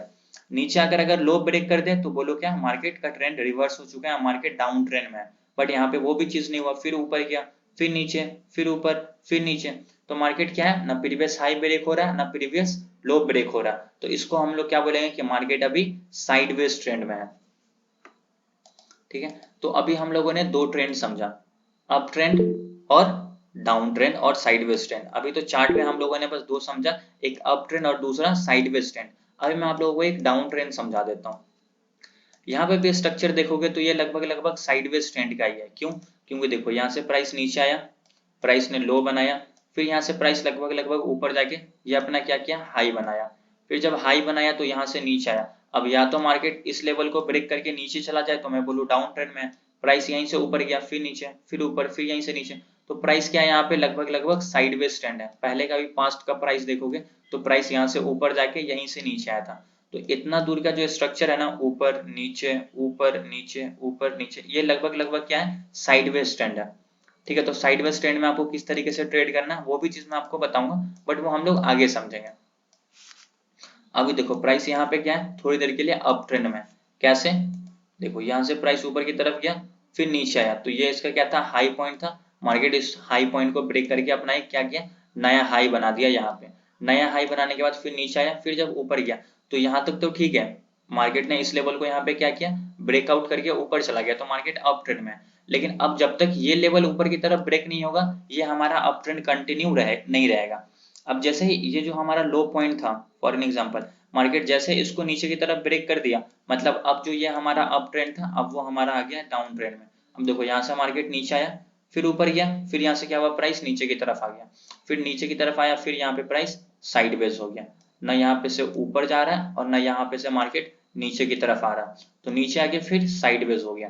नीचे आकर अगर लो ब्रेक कर दे तो बोलो क्या, मार्केट का ट्रेंड रिवर्स हो चुका है, मार्केट डाउन ट्रेंड में है। बट यहाँ पे वो भी चीज नहीं हुआ, फिर ऊपर गया, फिर नीचे, फिर ऊपर, फिर नीचे, तो मार्केट क्या है, ना प्रीवियस हाई ब्रेक हो रहा है ना प्रीवियस लो ब्रेक हो रहा। तो इसको हम लोग क्या बोलेंगे कि मार्केट अभी साइडवेज ट्रेंड में है। ठीक है, तो अभी हम लोगों ने दो ट्रेंड समझा, अप ट्रेंड और डाउन ट्रेंड और साइडवेज ट्रेंड। अभी तो चार्ट में हम लोगों ने बस दो समझा, एक अप ट्रेंड और दूसरा साइडवेज ट्रेंड। अभी मैं आप लोगों को एक डाउन ट्रेंड समझा देता हूँ। यहाँ पे भी स्ट्रक्चर देखोगे तो ये लगभग लगभग साइडवेज ट्रेंड का ही है। क्यों, क्योंकि देखो यहाँ से प्राइस नीचे आया, प्राइस ने लो बनाया, फिर यहाँ से प्राइस लगभग लगभग ऊपर जाके ये अपना क्या किया, हाई बनाया, फिर जब हाई बनाया तो यहाँ से नीचे आया। अब या तो मार्केट इस लेवल को ब्रेक करके नीचे चला जाए तो मैं बोलूँ डाउन ट्रेंड में, प्राइस यहीं से ऊपर गया, फिर नीचे, फिर ऊपर, फिर यहीं से नीचे, तो प्राइस क्या है, यहाँ पे लगभग लगभग साइडवेज ट्रेंड है। पहले का भी पास्ट का प्राइस देखोगे तो प्राइस यहाँ से ऊपर जाके यहीं से नीचे आया था। तो इतना दूर का जो स्ट्रक्चर है ना, ऊपर नीचे ऊपर नीचे ऊपर नीचे, ये लगभग लगभग क्या है, साइडवेज ट्रेंड है। ठीक है, तो साइडवेज ट्रेंड में आपको किस तरीके से ट्रेड करना है वो भी चीज मैं आपको बताऊंगा, बट वो हम लोग आगे समझेंगे। अभी देखो प्राइस यहाँ पे क्या है, थोड़ी देर के लिए अप ट्रेंड में, कैसे, देखो यहाँ से प्राइस ऊपर की तरफ गया, फिर नीचे आया, तो ये इसका क्या था, हाई पॉइंट था। मार्केट इस हाई पॉइंट को ब्रेक करके अपना एक क्या किया, नया हाई बना दिया। यहाँ पे नया हाई बनाने के बाद फिर नीचे आया, फिर जब ऊपर गया तो यहाँ तक तो ठीक है, मार्केट ने इस लेवल को यहाँ पे क्या किया, ब्रेकआउट करके ऊपर चला गया, तो मार्केट अप ट्रेंड में है। लेकिन अब जब तक ये लेवल ऊपर की तरफ ब्रेक नहीं होगा, ये हमारा अप ट्रेंड कंटिन्यू नहीं रहेगा। अब जैसे ही ये जो हमारा लो पॉइंट था, फॉर एन एग्जांपल, मार्केट जैसे इसको नीचे की तरफ ब्रेक कर दिया, मतलब अब जो ये हमारा अप ट्रेंड था अब वो हमारा आ गया डाउन ट्रेंड में। अब देखो यहाँ से मार्केट नीचे आया, फिर ऊपर गया, फिर यहाँ से क्या हुआ, प्राइस नीचे की तरफ आ गया, फिर नीचे की तरफ आया, फिर यहाँ पे प्राइस साइडवेज हो गया, ना यहाँ पे से ऊपर जा रहा है और ना यहाँ पे से मार्केट नीचे की तरफ आ रहा है, तो नीचे आके फिर साइडवेज हो गया।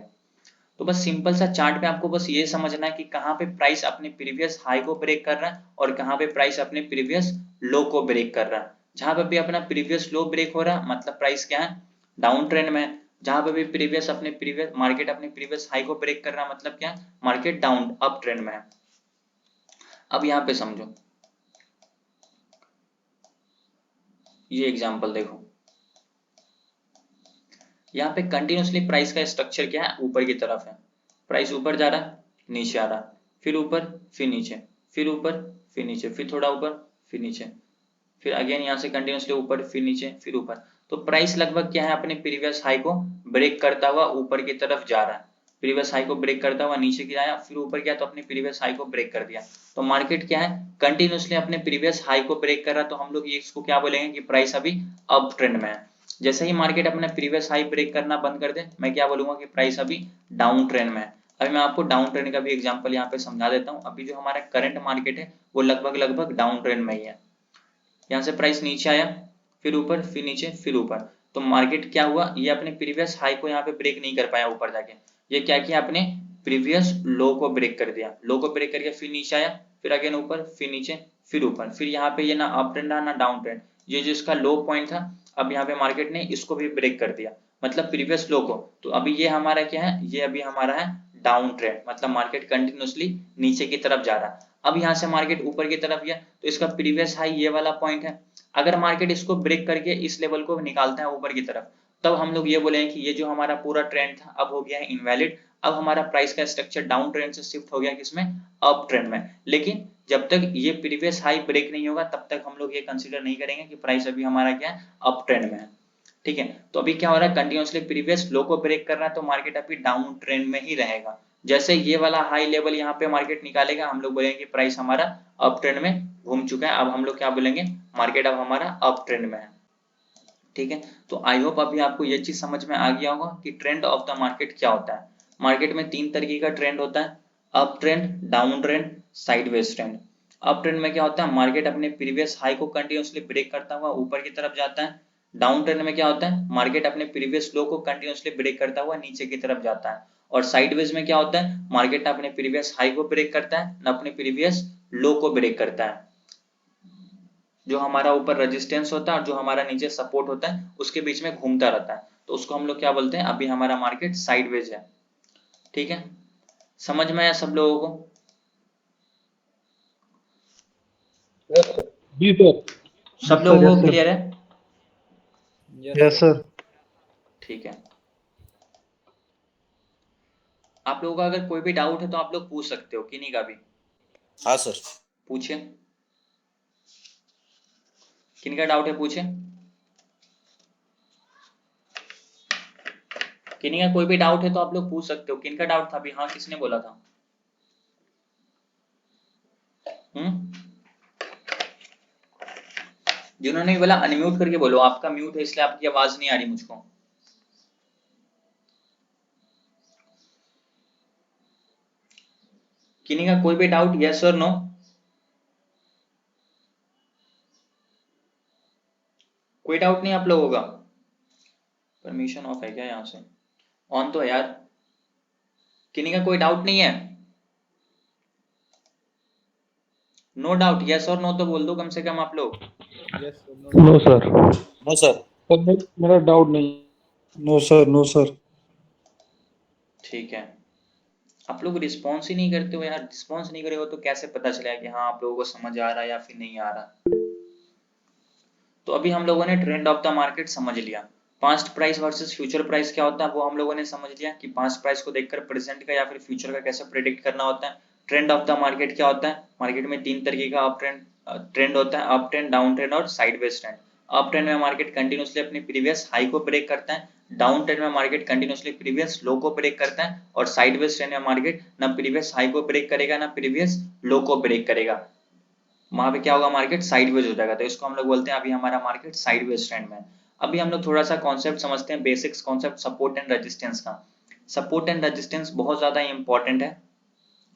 तो बस सिंपल सा चार्ट पे आपको बस ये समझना है कि कहाँ पे प्राइस अपने प्रीवियस हाई को ब्रेक कर रहा है और कहाँ पे प्राइस अपने प्रीवियस लो को ब्रेक कर रहा है। जहां पे भी अपना प्रीवियस लो ब्रेक हो रहा है मतलब प्राइस क्या है, डाउन ट्रेंड में है। जहां पे भी प्रीवियस मार्केट अपने प्रीवियस हाई को ब्रेक कर रहा है मतलब क्या, मार्केट डाउन अप ट्रेंड में है। अब यहाँ पे समझो, ये एग्जाम्पल देखो, यहाँ पे कंटिन्यूसली प्राइस का स्ट्रक्चर क्या है, ऊपर की तरफ है, प्राइस ऊपर जा रहा है, नीचे आ रहा है, फिर ऊपर, फिर नीचे, फिर ऊपर, फिर नीचे, फिर थोड़ा ऊपर, फिर नीचे, फिर अगेन यहाँ से कंटिन्यूसली ऊपर, फिर नीचे, फिर ऊपर। तो प्राइस लगभग क्या है, अपने प्रीवियस हाई को ब्रेक करता हुआ ऊपर की तरफ जा रहा है। प्रीवियस हाई को ब्रेक करता हुआ नीचे गिराया, फिर ऊपर गया तो अपने प्रीवियस हाई को ब्रेक कर दिया। तो मार्केट क्या है, कंटिन्यूसली अपने प्रीवियस हाई को ब्रेक कर रहा, तो हम लोग ये इसको क्या बोलेंगे कि प्राइस अभी अप ट्रेंड में है। जैसे ही मार्केट अपना प्रीवियस हाई ब्रेक करना बंद कर दे, मैं क्या बोलूंगा कि प्राइस अभी डाउन ट्रेंड में है। अभी मैं आपको डाउन ट्रेंड का भी एग्जांपल यहाँ पे समझा देता हूँ। अभी जो हमारा करंट मार्केट है वो लगभग डाउन ट्रेंड में ही है। यहाँ से प्राइस नीचे आया, फिर ऊपर, फिर नीचे, फिर ऊपर, तो मार्केट क्या हुआ, ये अपने प्रीवियस हाई को यहाँ पे ब्रेक नहीं कर पाया ऊपर जाके। ये क्या किया, अपने प्रीवियस लो को ब्रेक कर दिया, लो को ब्रेक करके फिर नीचे आया, फिर अगेन ऊपर, फिर नीचे, फिर ऊपर, फिर यहाँ पे ये ना अप ट्रेंड ना डाउन ट्रेंड, ये जो इसका लो पॉइंट था, अब यहाँ पे मार्केट ने इसको भी ब्रेक कर दिया, मतलब प्रीवियस लो को। तो अभी ये हमारा क्या है, ये अभी हमारा है डाउन ट्रेंड, मतलब मार्केट कंटिन्यूसली नीचे की तरफ जा रहा है। अब यहाँ से मार्केट ऊपर की तरफ गया तो इसका प्रीवियस हाई ये वाला पॉइंट है। अगर मार्केट इसको ब्रेक करके इस लेवल को निकालता है ऊपर की तरफ, तब हम लोग ये बोलेंगे कि ये जो हमारा पूरा ट्रेंड था अब हो गया है इनवैलिड। अब हमारा प्राइस का स्ट्रक्चर डाउन ट्रेंड से शिफ्ट हो गया किसमें, अप ट्रेंड में। लेकिन जब तक ये प्रीवियस हाई ब्रेक नहीं होगा तब तक हम लोग ये कंसीडर नहीं करेंगे कि प्राइस अभी हमारा क्या है, अप ट्रेंड में है। ठीक है, तो अभी क्या हो रहा है, कंटिन्यूसली प्रीवियस लो को ब्रेक कर रहा है, तो मार्केट अभी डाउन ट्रेंड में ही रहेगा। जैसे ये वाला हाई लेवल यहाँ पे मार्केट निकालेगा, हम लोग बोलेंगे कि प्राइस हमारा अप ट्रेंड में घूम चुका है। अब हम लोग क्या बोलेंगे, मार्केट अब हमारा अप ट्रेंड में है। ठीक है, तो आई होप अभी आपको ये चीज समझ में आ गया होगा कि ट्रेंड ऑफ द मार्केट क्या होता है। मार्केट में 3 तरीके का ट्रेंड होता है, up trend, down trend, sideways trend. Up trend में क्या होता है, मार्केट अपने प्रीवियस हाई को कंटिन्यूसली ब्रेक करता हुआ ऊपर की तरफ जाता है। डाउन ट्रेंड में क्या होता है, मार्केट अपने प्रीवियस लो को कंटिन्यूसली ब्रेक करता हुआ नीचे की तरफ जाता है। और साइडवेज में क्या होता है, मार्केट अपने प्रीवियस हाई को ब्रेक करता है न अपने प्रीवियस लो को ब्रेक करता है। जो हमारा ऊपर रेजिस्टेंस होता है और जो हमारा नीचे सपोर्ट होता है उसके बीच में घूमता रहता है, तो उसको हम लोग क्या बोलते हैं, अभी हमारा मार्केट साइडवेज है। ठीक है, समझ में आया सब लोगों को। Yes sir. जी सर। सब लोगों को क्लियर है। Yes sir. ठीक है, आप लोगों का अगर कोई भी डाउट है तो आप लोग पूछ सकते हो, किन्हीं का भी। हाँ सर। पूछिए, किन का डाउट है पूछे, किन्हीं का कोई भी डाउट है तो आप लोग पूछ सकते हो। किन का डाउट था अभी, हाँ किसने बोला था। जिन्होंने भी बोला अनम्यूट करके बोलो, आपका म्यूट है इसलिए आपकी आवाज नहीं आ रही मुझको। किन्हीं का कोई भी डाउट, यस और नो। कोई डाउट नहीं आप लोगों का। परमिशन ऑफ है क्या यहाँ से, ऑन तो है यार। किन्हीं का कोई डाउट नहीं है, नो डाउट, यस और नो तो बोल दो कम से कम आप लोग। Yes sir, no sir. No sir. Sir मेरा डाउट नहीं। No sir. No sir. ठीक है, आप लोग रिस्पॉन्स ही नहीं करते हो यार। रिस्पॉन्स नहीं करे हो तो कैसे पता चलेगा कि हाँ आप लोगों को समझ आ रहा है या फिर नहीं आ रहा। तो अभी हम लोगों ने ट्रेंड ऑफ द मार्केट समझ लिया। Past price versus future price क्या होता है वो हम लोगों ने समझ लिया कि पास्ट प्राइस को देखकर प्रेजेंट का या फिर फ्यूचर का कैसे प्रेडिक्ट करना होता है। ट्रेंड ऑफ द मार्केट क्या होता है, मार्केट में 3 तरीके का अप ट्रेंड होता है, अप ट्रेंड, डाउन ट्रेंड और साइडवेज ट्रेंड। अप ट्रेंड में मार्केट कंटिन्यूसली अपनी प्रीवियस हाई को ब्रेक करता है, डाउन ट्रेंड में मार्केट कंटिन्यूसली प्रीवियस लो को ब्रेक करता है, और साइडवेज ट्रेंड में मार्केट ना प्रीवियस हाई को ब्रेक करेगा ना प्रीवियस लो को ब्रेक करेगा। वहां पे क्या होगा, मार्केट साइडवेज हो जाएगा, तो इसको हम लोग बोलते हैं अभी हमारा मार्केट साइडवेज ट्रेंड में है। अभी हम लोग थोड़ा सा कॉन्सेप्ट समझते हैं, basics concept support and resistance का। सपोर्ट एंड रेजिस्टेंस बहुत ज्यादा इंपॉर्टेंट है,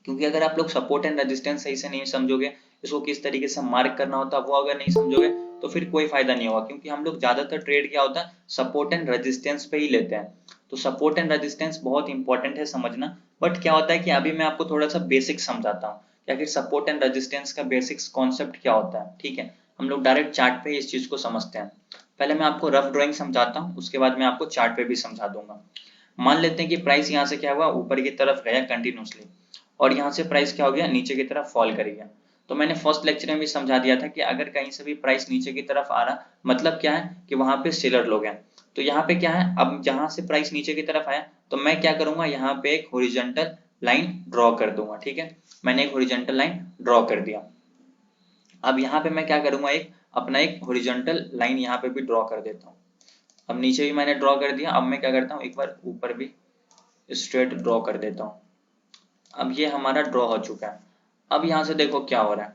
क्योंकि अगर आप लोग सपोर्ट एंड रेजिस्टेंस सही से नहीं समझोगे, इसको किस तरीके से मार्क करना होता है वो अगर नहीं समझोगे तो फिर कोई फायदा नहीं होगा। क्योंकि हम लोग ज्यादातर ट्रेड क्या होता है, सपोर्ट एंड रेजिस्टेंस पे ही लेते हैं। तो सपोर्ट एंड रेजिस्टेंस बहुत इंपॉर्टेंट है समझना। बट क्या होता है कि अभी मैं आपको थोड़ा सा बेसिक समझाता हूँ कि आखिर सपोर्ट एंड रेजिस्टेंस का बेसिक्स कॉन्सेप्ट क्या होता है। ठीक है, हम लोग डायरेक्ट चार्ट पे इस चीज को समझते हैं। पहले मैं आपको रफ ड्राइंग समझाता हूँ, उसके बाद मैं आपको चार्ट पे भी समझा दूंगा। मान लेते हैं कि प्राइस यहाँ से क्या हुआ, ऊपर की तरफ गया कंटिन्यूसली, और यहाँ से प्राइस क्या हो गया, नीचे की तरफ फॉल कर गया। तो मैंने फर्स्ट लेक्चर में भी समझा दिया था कि अगर कहीं से भी प्राइस नीचे की तरफ आ रहा, मतलब क्या है कि वहां पे सेलर लोग हैं। तो यहाँ पे क्या है, अब जहां से प्राइस नीचे की तरफ आया तो मैं क्या करूंगा, यहाँ पे एक हॉरिजॉन्टल लाइन ड्रॉ कर दूंगा। ठीक है, मैंने एक हॉरिजॉन्टल लाइन ड्रॉ कर दिया। अब यहाँ पे मैं क्या करूंगा, एक अपना एक हॉरिजॉन्टल लाइन यहाँ पे भी ड्रॉ कर देता हूँ। अब नीचे भी मैंने ड्रॉ कर दिया, अब मैं क्या करता हूँ, एक बार ऊपर भी स्ट्रेट ड्रॉ कर देता हूँ। अब ये हमारा ड्रॉ हो चुका है। अब यहाँ से देखो क्या हो रहा है,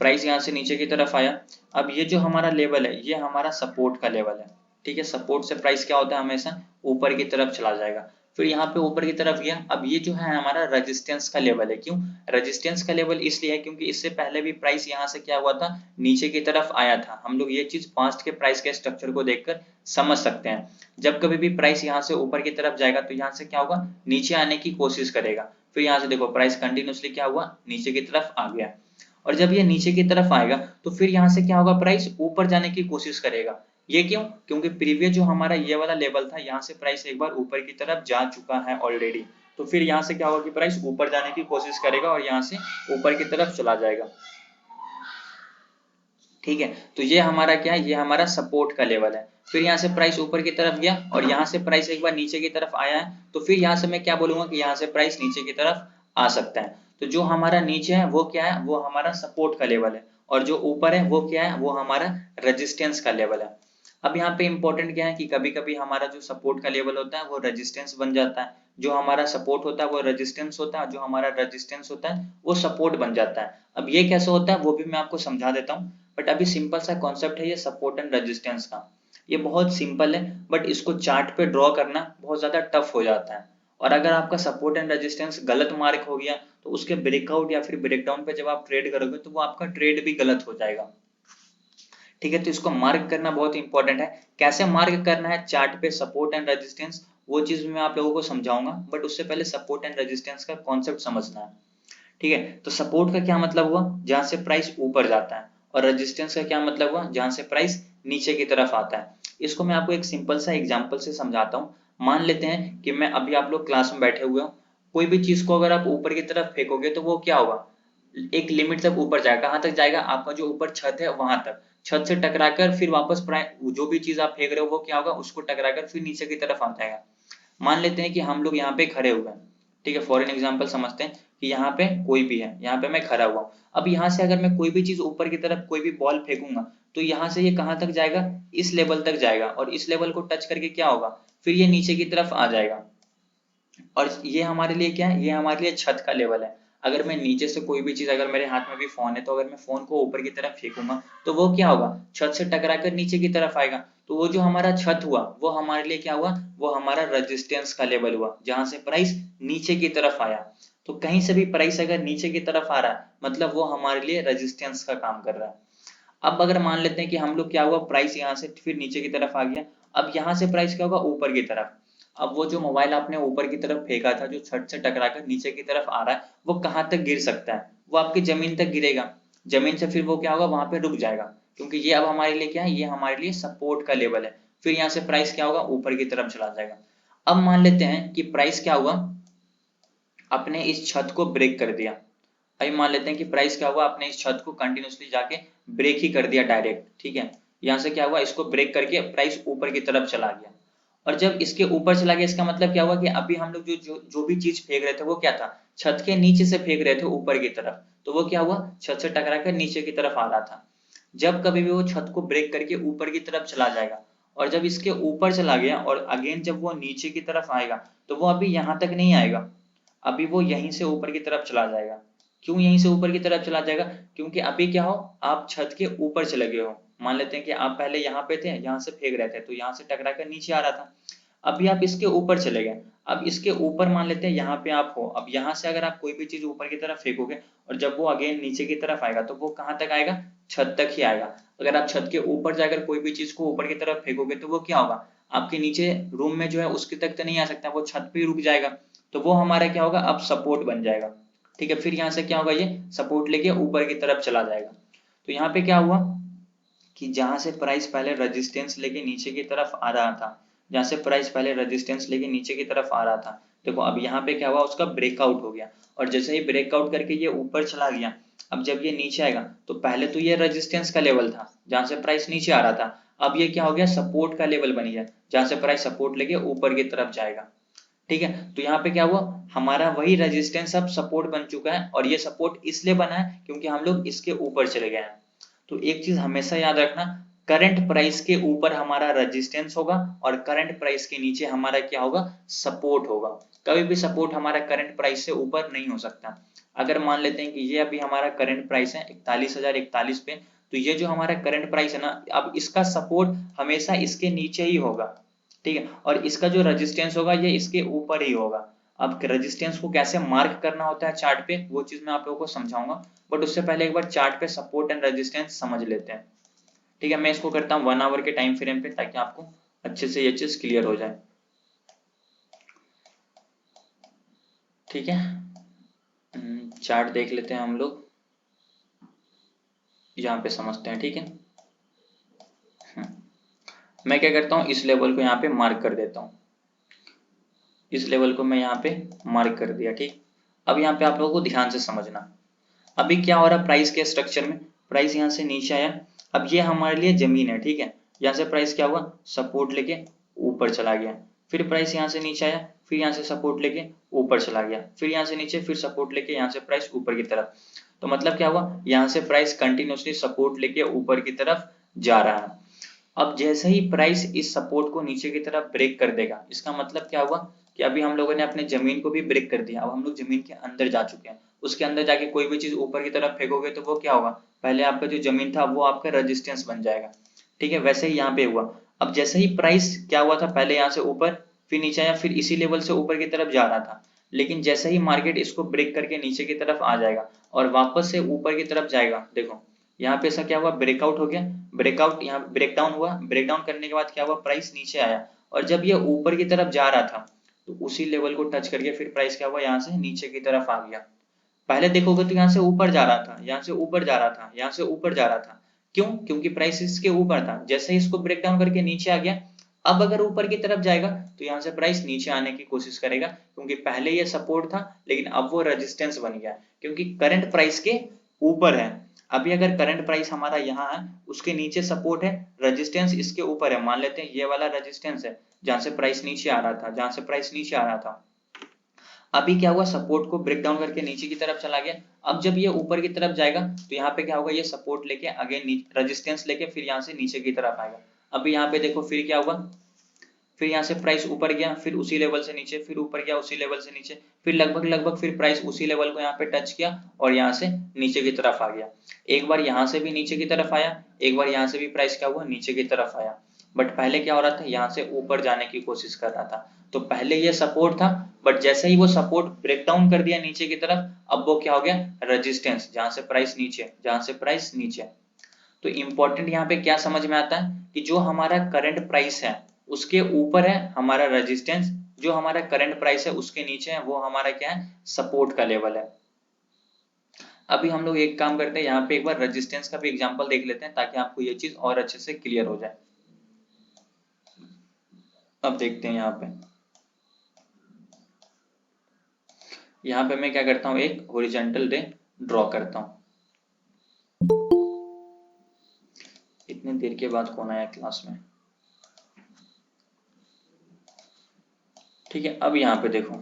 प्राइस यहाँ से नीचे की तरफ आया। अब ये जो हमारा लेवल है ये हमारा सपोर्ट का लेवल है, ठीक है। सपोर्ट से प्राइस क्या होता है, हमेशा ऊपर की तरफ चला जाएगा। फिर यहाँ पे ऊपर की तरफ गया। अब ये जो है हमारा रेजिस्टेंस का लेवल है। क्यों रेजिस्टेंस का लेवल? इसलिए है क्योंकि इससे पहले भी प्राइस यहाँ से क्या हुआ था, नीचे की तरफ आया था। हम लोग ये चीज पास्ट के प्राइस के स्ट्रक्चर को देखकर समझ सकते हैं। जब कभी भी प्राइस यहाँ से ऊपर की तरफ जाएगा तो यहाँ से क्या होगा, नीचे आने की कोशिश करेगा। फिर यहाँ से देखो प्राइस कंटिन्यूसली क्या हुआ, नीचे की तरफ आ गया। और जब ये नीचे की तरफ आएगा तो फिर यहाँ से क्या होगा, प्राइस ऊपर जाने की कोशिश करेगा। ये क्यों? क्योंकि प्रीवियस जो हमारा ये वाला लेवल था, यहाँ से प्राइस एक बार ऊपर की तरफ जा चुका है ऑलरेडी। तो फिर यहाँ से क्या होगा कि प्राइस ऊपर जाने की कोशिश करेगा और यहाँ से ऊपर की तरफ चला जाएगा, ठीक है। तो ये हमारा क्या है, ये हमारा सपोर्ट का लेवल है। फिर यहाँ से प्राइस ऊपर की तरफ गया और यहाँ से प्राइस एक बार नीचे की तरफ आया है। तो फिर यहाँ से मैं क्या बोलूंगा कि यहाँ से प्राइस नीचे की तरफ आ सकता है। तो जो हमारा नीचे है वो क्या है, वो हमारा सपोर्ट का लेवल है। और जो ऊपर है वो क्या है, वो हमारा रेजिस्टेंस का लेवल है। अब यहाँ पे इंपॉर्टेंट क्या है कि कभी कभी हमारा जो सपोर्ट का लेवल होता है वो रेजिस्टेंस बन जाता है। जो हमारा सपोर्ट होता है वो रेजिस्टेंस होता है, जो हमारा रेजिस्टेंस होता है वो सपोर्ट बन जाता है। अब ये कैसे होता है वो भी मैं आपको समझा देता हूँ। बट अभी सिंपल सा कॉन्सेप्ट है ये सपोर्ट एंड रेजिस्टेंस का। ये बहुत सिंपल है, बट इसको चार्ट पे ड्रॉ करना बहुत ज्यादा टफ हो जाता है। और अगर आपका सपोर्ट एंड रेजिस्टेंस गलत मार्क हो गया तो उसके ब्रेकआउट या फिर ब्रेकडाउन पे जब आप ट्रेड करोगे तो वो आपका ट्रेड भी गलत हो जाएगा, ठीक है। तो इसको मार्क करना बहुत इंपॉर्टेंट है। कैसे मार्क करना है चार्ट पे सपोर्ट एंड रेजिस्टेंस, वो चीज मैं आप लोगों को समझाऊंगा। बट उससे पहले सपोर्ट एंड रेजिस्टेंस का कॉन्सेप्ट समझना है, ठीक है। तो सपोर्ट का क्या मतलब हुआ, जहां से प्राइस ऊपर जाता है। और रेजिस्टेंस का क्या मतलब हुआ, जहां से प्राइस नीचे की तरफ आता है। इसको मैं आपको एक सिंपल सा एग्जांपल से समझाता हूँ। मान लेते हैं कि मैं अभी, आप लोग क्लास में बैठे हुए हो, कोई भी चीज को अगर आप ऊपर की तरफ फेंकोगे तो वो क्या होगा, एक लिमिट तक ऊपर जाएगा। कहां तक जाएगा, आपका जो ऊपर छत है वहां तक। छत से टकराकर फिर वापस जो भी चीज आप फेंक रहे हो वो क्या होगा, उसको टकराकर फिर नीचे की तरफ आ जाएगा। मान लेते हैं कि हम लोग यहाँ पे खड़े हुए हैं, ठीक है। फॉर एन एग्जांपल समझते हैं कि यहाँ पे कोई भी है, यहाँ पे मैं खड़ा हुआ हूँ। अब यहाँ से अगर मैं कोई भी चीज ऊपर की तरफ कोई भी बॉल फेंकूंगा तो यहाँ से ये कहाँ तक जाएगा, इस लेवल तक जाएगा। और इस लेवल को टच करके क्या होगा, फिर ये नीचे की तरफ आ जाएगा। और ये हमारे लिए क्या है, ये हमारे लिए छत का लेवल है। अगर मैं नीचे से कोई भी चीज, अगर मेरे हाथ में भी फोन है तो अगर मैं फोन को ऊपर की तरफ फेंकूंगा तो वो क्या होगा, छत से टकराकर नीचे की तरफ आएगा। तो वो जो हमारा छत हुआ वो हमारे लिए क्या हुआ, वो हमारा रेजिस्टेंस का लेवल हुआ, जहां से प्राइस नीचे की तरफ आया। तो कहीं से भी प्राइस अगर नीचे की तरफ आ रहा है मतलब वो हमारे लिए रेजिस्टेंस का काम कर रहा है। अब अगर मान लेते हैं कि हम लोग क्या हुआ, प्राइस यहाँ से फिर नीचे की तरफ आ गया। अब यहाँ से प्राइस क्या होगा, ऊपर की तरफ। अब वो जो मोबाइल आपने ऊपर की तरफ फेंका था, जो छत से टकराकर नीचे की तरफ आ रहा है, वो कहाँ तक गिर सकता है, वो आपकी जमीन तक गिरेगा। जमीन से फिर वो क्या होगा, वहां पे रुक जाएगा। क्योंकि ये अब हमारे लिए क्या है, ये हमारे लिए सपोर्ट का लेवल है। फिर यहाँ से प्राइस क्या होगा, ऊपर की तरफ चला जाएगा। अब मान लेते हैं कि प्राइस क्या हुआ, अपने इस छत को ब्रेक कर दिया। अभी मान लेते हैं कि प्राइस क्या हुआ, आपने इस छत को कंटिन्यूसली जाके ब्रेक ही कर दिया डायरेक्ट, ठीक है। यहाँ से क्या हुआ, इसको ब्रेक करके प्राइस ऊपर की तरफ चला गया। और जब इसके ऊपर चला गया इसका मतलब क्या हुआ कि अभी हम लोग जो भी चीज फेंक रहे थे वो क्या था, छत के नीचे से फेंक रहे थे ऊपर की तरफ। तो वो क्या हुआ, छत से टकरा कर नीचे की तरफ आ रहा था। जब कभी भी वो छत को ब्रेक करके ऊपर की तरफ चला जाएगा और जब इसके ऊपर चला गया और अगेन जब वो नीचे की तरफ आएगा तो वो अभी यहाँ तक नहीं आएगा, अभी वो यहीं से ऊपर की तरफ चला जाएगा। क्यों यहीं से ऊपर की तरफ चला जाएगा, क्योंकि अभी क्या हो, आप छत के ऊपर चले गए हो। मान लेते हैं कि आप पहले यहाँ पे थे, यहाँ से फेंक रहे थे तो यहाँ से टकरा कर नीचे आ रहा था। अभी आप इसके ऊपर चले गए। अब इसके ऊपर मान लेते हैं यहाँ पे आप हो। अब यहाँ से अगर आप कोई भी चीज ऊपर की तरफ फेंकोगे और जब वो अगेन नीचे की तरफ आएगा तो वो कहाँ तक आएगा, छत तक ही आएगा। अगर आप छत के ऊपर जाकर कोई भी चीज को ऊपर की तरफ फेंकोगे तो वो क्या होगा, आपके नीचे रूम में जो है उसके तक तो नहीं आ सकता, वो छत पे ही रुक जाएगा। तो वो हमारा क्या होगा, अब सपोर्ट बन जाएगा, ठीक है। फिर यहाँ से क्या होगा, ये सपोर्ट लेके ऊपर की तरफ चला जाएगा। तो यहाँ पे क्या हुआ कि जहां से प्राइस पहले रेजिस्टेंस लेके नीचे की तरफ आ रहा था, जहां से प्राइस पहले रेजिस्टेंस लेके नीचे की तरफ आ रहा था, देखो अब यहाँ पे क्या हुआ, उसका ब्रेकआउट हो गया। और जैसे ही ब्रेकआउट करके ये ऊपर चला गया, अब जब ये नीचे आएगा तो पहले तो ये रेजिस्टेंस का लेवल था जहां से प्राइस नीचे आ रहा था। अब ये क्या हो गया, सपोर्ट का लेवल बन गया जहां से प्राइस सपोर्ट लेके ऊपर की तरफ जाएगा, ठीक है। तो यहाँ पे क्या हुआ, हमारा वही रेजिस्टेंस अब सपोर्ट बन चुका है। और ये सपोर्ट इसलिए बना है क्योंकि हम लोग इसके ऊपर चले गए हैं। तो एक चीज हमेशा याद रखना, करंट प्राइस के ऊपर हमारा रेजिस्टेंस होगा और करंट प्राइस के नीचे हमारा क्या होगा, सपोर्ट होगा। कभी भी सपोर्ट हमारा करंट प्राइस से ऊपर नहीं हो सकता। अगर मान लेते हैं कि ये अभी हमारा करंट प्राइस है 41,041 पे, तो ये जो हमारा करंट प्राइस है ना, अब इसका सपोर्ट हमेशा इसके नीचे ही होगा, ठीक है, और इसका जो रेजिस्टेंस होगा ये इसके ऊपर ही होगा। अब रेजिस्टेंस को कैसे मार्क करना होता है चार्ट पे, वो चीज मैं आप लोगों को समझाऊंगा, बट उससे पहले एक बार चार्ट पे सपोर्ट एंड रेजिस्टेंस समझ लेते हैं। ठीक है, मैं इसको करता हूँ 1 आवर के टाइम फ्रेम पे, ताकि आपको अच्छे से ये चीज क्लियर हो जाए। ठीक है, चार्ट देख लेते हैं हम लोग, यहाँ पे समझते हैं। ठीक है, मैं क्या करता हूँ, इस लेवल को यहाँ पे मार्क कर देता हूँ, इस लेवल को मैं यहाँ पे मार्क कर दिया। ठीक, अब यहाँ पे आप लोगों को ध्यान से समझना, अभी क्या हो रहा प्राइस के स्ट्रक्चर में, प्राइस यहाँ से नीचे आया, अब ये हमारे लिए जमीन है। ठीक है, यहाँ से प्राइस क्या हुआ, सपोर्ट लेके ऊपर चला गया, फिर प्राइस यहाँ से नीचे आया, फिर यहाँ से सपोर्ट लेके ऊपर चला गया, फिर यहाँ से नीचे, फिर सपोर्ट लेके यहाँ से प्राइस ऊपर की तरफ। तो मतलब क्या हुआ, यहाँ से प्राइस कंटिन्यूसली सपोर्ट लेके ऊपर की तरफ जा रहा है। अब जैसे ही प्राइस इस सपोर्ट को नीचे की तरफ ब्रेक कर देगा, इसका मतलब क्या हुआ कि अभी हम लोगों ने अपने जमीन को भी ब्रेक कर दिया, अब हम लोग जमीन के अंदर जा चुके हैं। उसके अंदर जाके कोई भी चीज ऊपर की तरफ फेंकोगे तो वो क्या होगा, पहले आपका जो जमीन था वो आपका रेजिस्टेंस बन जाएगा। ठीक है, वैसे ही यहाँ पे हुआ, अब जैसे ही प्राइस क्या हुआ था, पहले यहाँ से ऊपर फिर नीचे आया, फिर इसी लेवल से ऊपर की तरफ जा रहा था, लेकिन जैसे ही मार्केट इसको ब्रेक करके नीचे की तरफ आ जाएगा और वापस से ऊपर की तरफ जाएगा, देखो यहाँ पे ऐसा क्या हुआ, ब्रेकआउट हो गया, ब्रेकआउट यहाँ ब्रेकडाउन हुआ, ब्रेकडाउन करने के बाद क्या हुआ, प्राइस नीचे आया, और जब ये ऊपर की तरफ जा रहा था तो उसी लेवल को टच करके फिर प्राइस क्या हुआ, यहाँ से नीचे की तरफ आ गया। पहले देखोगे तो यहाँ से ऊपर जा रहा था, यहाँ से ऊपर जा रहा था, यहाँ से ऊपर जा रहा था, क्यों, क्योंकि प्राइस इसके ऊपर था। जैसे ही इसको ब्रेक डाउन करके नीचे आ गया, अब अगर ऊपर की तरफ जाएगा तो यहाँ से प्राइस नीचे आने की कोशिश करेगा, क्योंकि पहले ये सपोर्ट था लेकिन अब वो रेजिस्टेंस बन गया, क्योंकि करंट प्राइस के ऊपर है। अभी अगर करंट प्राइस हमारा यहाँ है, उसके नीचे सपोर्ट है, रेजिस्टेंस इसके ऊपर है, मान लेते हैं ये वाला रेजिस्टेंस है जहां से प्राइस नीचे आ रहा था, जहां से प्राइस नीचे आ रहा था। अभी क्या हुआ, सपोर्ट को ब्रेक डाउन करके नीचे की तरफ चला गया, अब जब ये ऊपर की तरफ जाएगा तो यहाँ पे क्या होगा, ये सपोर्ट लेके अगेन रेजिस्टेंस लेके फिर यहाँ से नीचे की तरफ आएगा। अभी यहाँ पे देखो फिर क्या हुआ, फिर यहाँ से प्राइस ऊपर गया, फिर उसी लेवल से नीचे, फिर ऊपर गया उसी लेवल से नीचे, फिर लगभग फिर प्राइस उसी लेवल को यहाँ पे टच किया और यहाँ से नीचे की तरफ आ गया। एक बार यहाँ से भी नीचे की तरफ आया, एक बार यहाँ से भी प्राइस क्या हुआ, नीचे की तरफ आया, बट पहले क्या हो रहा था, यहाँ से ऊपर जाने की कोशिश कर रहा था। तो पहले ये सपोर्ट था, बट जैसे ही वो सपोर्ट ब्रेक डाउन कर दिया नीचे की तरफ, अब वो क्या हो गया, रेजिस्टेंस, जहां से प्राइस नीचे, जहां से प्राइस नीचे। तो इंपॉर्टेंट यहाँ पे क्या समझ में आता है कि जो हमारा करंट प्राइस है उसके ऊपर है हमारा रेजिस्टेंस, जो हमारा करंट प्राइस है उसके नीचे है वो हमारा क्या है, सपोर्ट का लेवल है। अभी हम लोग एक काम करते हैं, यहाँ पे एक बार रेजिस्टेंस का भी एग्जांपल देख लेते हैं ताकि आपको ये चीज और अच्छे से क्लियर हो जाए। अब देखते हैं यहाँ पे मैं क्या करता हूँ, एक हॉरिजॉन्टल रे ड्रॉ करता हूँ। इतने देर के बाद कौन आया क्लास में। ठीक है, अब यहाँ पे देखो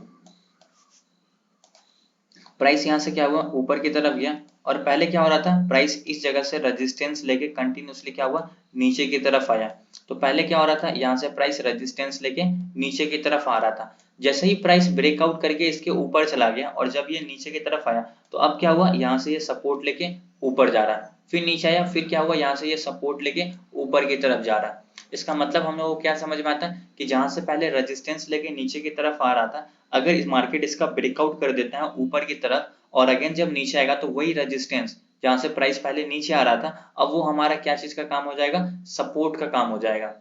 प्राइस यहाँ से क्या हुआ, ऊपर की तरफ गया, और पहले क्या हो रहा था, प्राइस इस जगह से रेजिस्टेंस लेके कंटिन्यूसली क्या हुआ, नीचे की तरफ आया। तो पहले क्या हो रहा था, यहाँ से प्राइस रेजिस्टेंस लेके नीचे की तरफ आ रहा था, जैसे ही प्राइस ब्रेकआउट करके इसके ऊपर चला गया और जब ये नीचे की तरफ आया तो अब क्या हुआ, यहाँ से ये सपोर्ट लेके ऊपर जा रहा है, फिर नीचे आया, फिर क्या हुआ, यहाँ से ये सपोर्ट लेके ऊपर की तरफ जा रहा है। इसका मतलब हम लोग को क्या समझ में आता है कि जहां से पहले रेजिस्टेंस लेके नीचे की तरफ आ रहा था, अगर इस मार्केट इसका ब्रेकआउट कर देता है ऊपर की तरफ और अगेन जब नीचे आएगा तो वही रेजिस्टेंस जहां से प्राइस पहले नीचे आ रहा था, अब वो हमारा क्या चीज का काम हो जाएगा, सपोर्ट का काम हो जाएगा।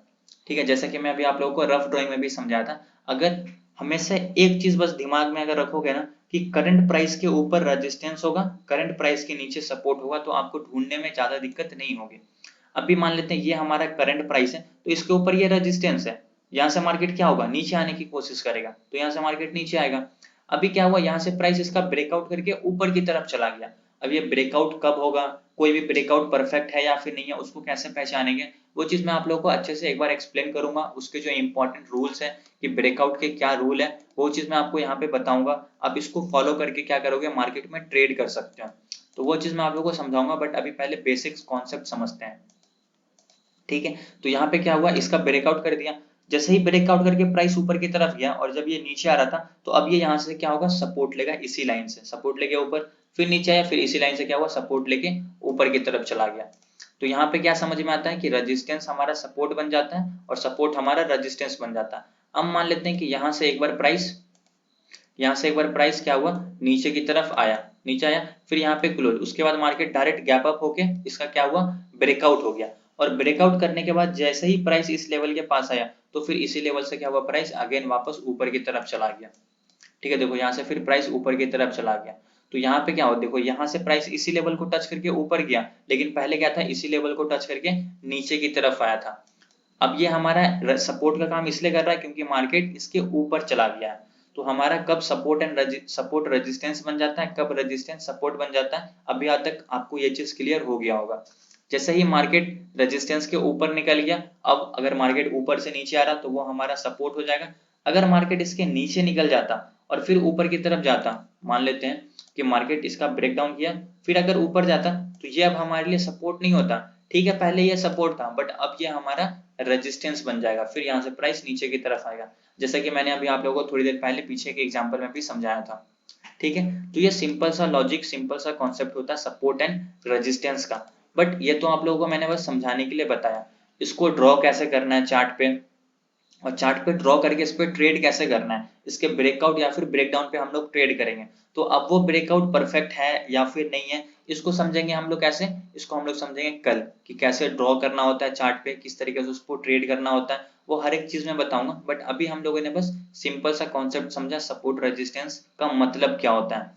ठीक है, जैसा कि मैं अभी आप लोगों को रफ ड्राइंग में भी समझाया था। अगर हमेशा एक चीज बस दिमाग में अगर रखोगे ना कि करंट प्राइस के ऊपर रेजिस्टेंस होगा, करंट प्राइस के नीचे सपोर्ट होगा, तो आपको ढूंढने में ज्यादा दिक्कत नहीं होगी। अभी मान लेते हैं ये हमारा करंट प्राइस है, तो इसके ऊपर ये रेजिस्टेंस है, यहाँ से मार्केट क्या होगा, नीचे आने की कोशिश करेगा, तो यहाँ से मार्केट नीचे आएगा। अभी क्या हुआ, यहाँ से प्राइस इसका ब्रेकआउट करके ऊपर की तरफ चला गया। अब ये ब्रेकआउट कब होगा, कोई भी ब्रेकआउट परफेक्ट है या फिर नहीं है, उसको कैसे पहचानेंगे, वो चीज मैं आप लोगों को अच्छे से एक बार एक्सप्लेन करूंगा। उसके जो इंपॉर्टेंट रूल्स है कि ब्रेकआउट के क्या रूल है, वो चीज मैं आपको यहाँ पे बताऊंगा। आप इसको फॉलो करके क्या करोगे, मार्केट में ट्रेड कर सकते हो। तो वो चीज मैं आप लोगों को समझाऊंगा, बट अभी पहले बेसिक्स कॉन्सेप्ट समझते हैं। ठीक है। तो यहाँ पे क्या हुआ, इसका ब्रेकआउट कर दिया, जैसे ही ब्रेकआउट करके प्राइस ऊपर की तरफ गया और जब ये नीचे आ रहा था तो अब ये यहाँ से क्या होगा, सपोर्ट लेगा, इसी लाइन से सपोर्ट लेके ऊपर, फिर नीचे आया, फिर इसी लाइन से क्या हुआ, सपोर्ट लेके ऊपर की तरफ चला गया। तो यहाँ पे क्या समझ में आता है कि रेजिस्टेंस हमारा सपोर्ट बन जाता है और सपोर्ट हमारा रेजिस्टेंस बन जाता है। अब मान लेते हैं कि यहाँ से एक बार प्राइस क्या हुआ, नीचे की तरफ आया, नीचे आया, फिर यहाँ पे क्लोज, उसके बाद मार्केट डायरेक्ट गैप अप होके इसका क्या हुआ, ब्रेकआउट हो गया। और ब्रेकआउट करने के बाद जैसे ही प्राइस इस लेवल के पास आया तो फिर इसी लेवल से क्या हुआ, प्राइस अगेन वापस ऊपर की तरफ चला गया। ठीक है, देखो यहाँ से फिर प्राइस ऊपर की तरफ चला गया। तो यहाँ पे क्या हो, देखो यहाँ से प्राइस इसी लेवल को टच करके ऊपर गया, लेकिन पहले क्या था, इसी लेवल को टच करके नीचे की तरफ आया था। अब ये हमारा सपोर्ट का काम इसलिए कर रहा है क्योंकि मार्केट इसके ऊपर चला गया है। तो हमारा कब सपोर्ट रेजिस्टेंस बन जाता है, कब रेजिस्टेंस सपोर्ट बन जाता है, अभी आज तक आपको ये चीज क्लियर हो गया होगा। जैसे ही मार्केट रेजिस्टेंस के ऊपर निकल गया, अब अगर मार्केट ऊपर से नीचे आ रहा तो वो हमारा सपोर्ट हो जाएगा। अगर मार्केट इसके नीचे निकल जाता और फिर ऊपर की तरफ जाता, मान लेते हैं कि मार्केट इसका ब्रेकडाउन किया, फिर अगर ऊपर जाता तो ये अब हमारे लिए सपोर्ट नहीं होता। ठीक है, पहले ये सपोर्ट था बट अब ये हमारा रेजिस्टेंस बन जाएगा, फिर यहाँ से प्राइस नीचे की तरफ आएगा, जैसा कि मैंने अभी आप लोगों को थोड़ी देर पहले पीछे के एग्जांपल में भी समझाया था। ठीक है, तो ये सिंपल सा लॉजिक, सिंपल सा कॉन्सेप्ट होता है सपोर्ट एंड रेजिस्टेंस का। बट ये तो आप लोगों को मैंने बस समझाने के लिए बताया, इसको ड्रॉ कैसे करना है चार्ट पे, और चार्ट पे ड्रॉ करके इस पे ट्रेड कैसे करना है, इसके ब्रेकआउट या फिर ब्रेकडाउन पे हम लोग ट्रेड करेंगे। तो अब वो ब्रेकआउट परफेक्ट है या फिर नहीं है, इसको समझेंगे हम लोग कैसे, इसको हम लोग समझेंगे कल, कि कैसे ड्रॉ करना होता है चार्ट पे, किस तरीके से उसको ट्रेड करना होता है, वो हर एक चीज में बताऊंगा। बट अभी हम लोगों ने बस सिंपल सा कॉन्सेप्ट समझा, सपोर्ट रेजिस्टेंस का मतलब क्या होता है।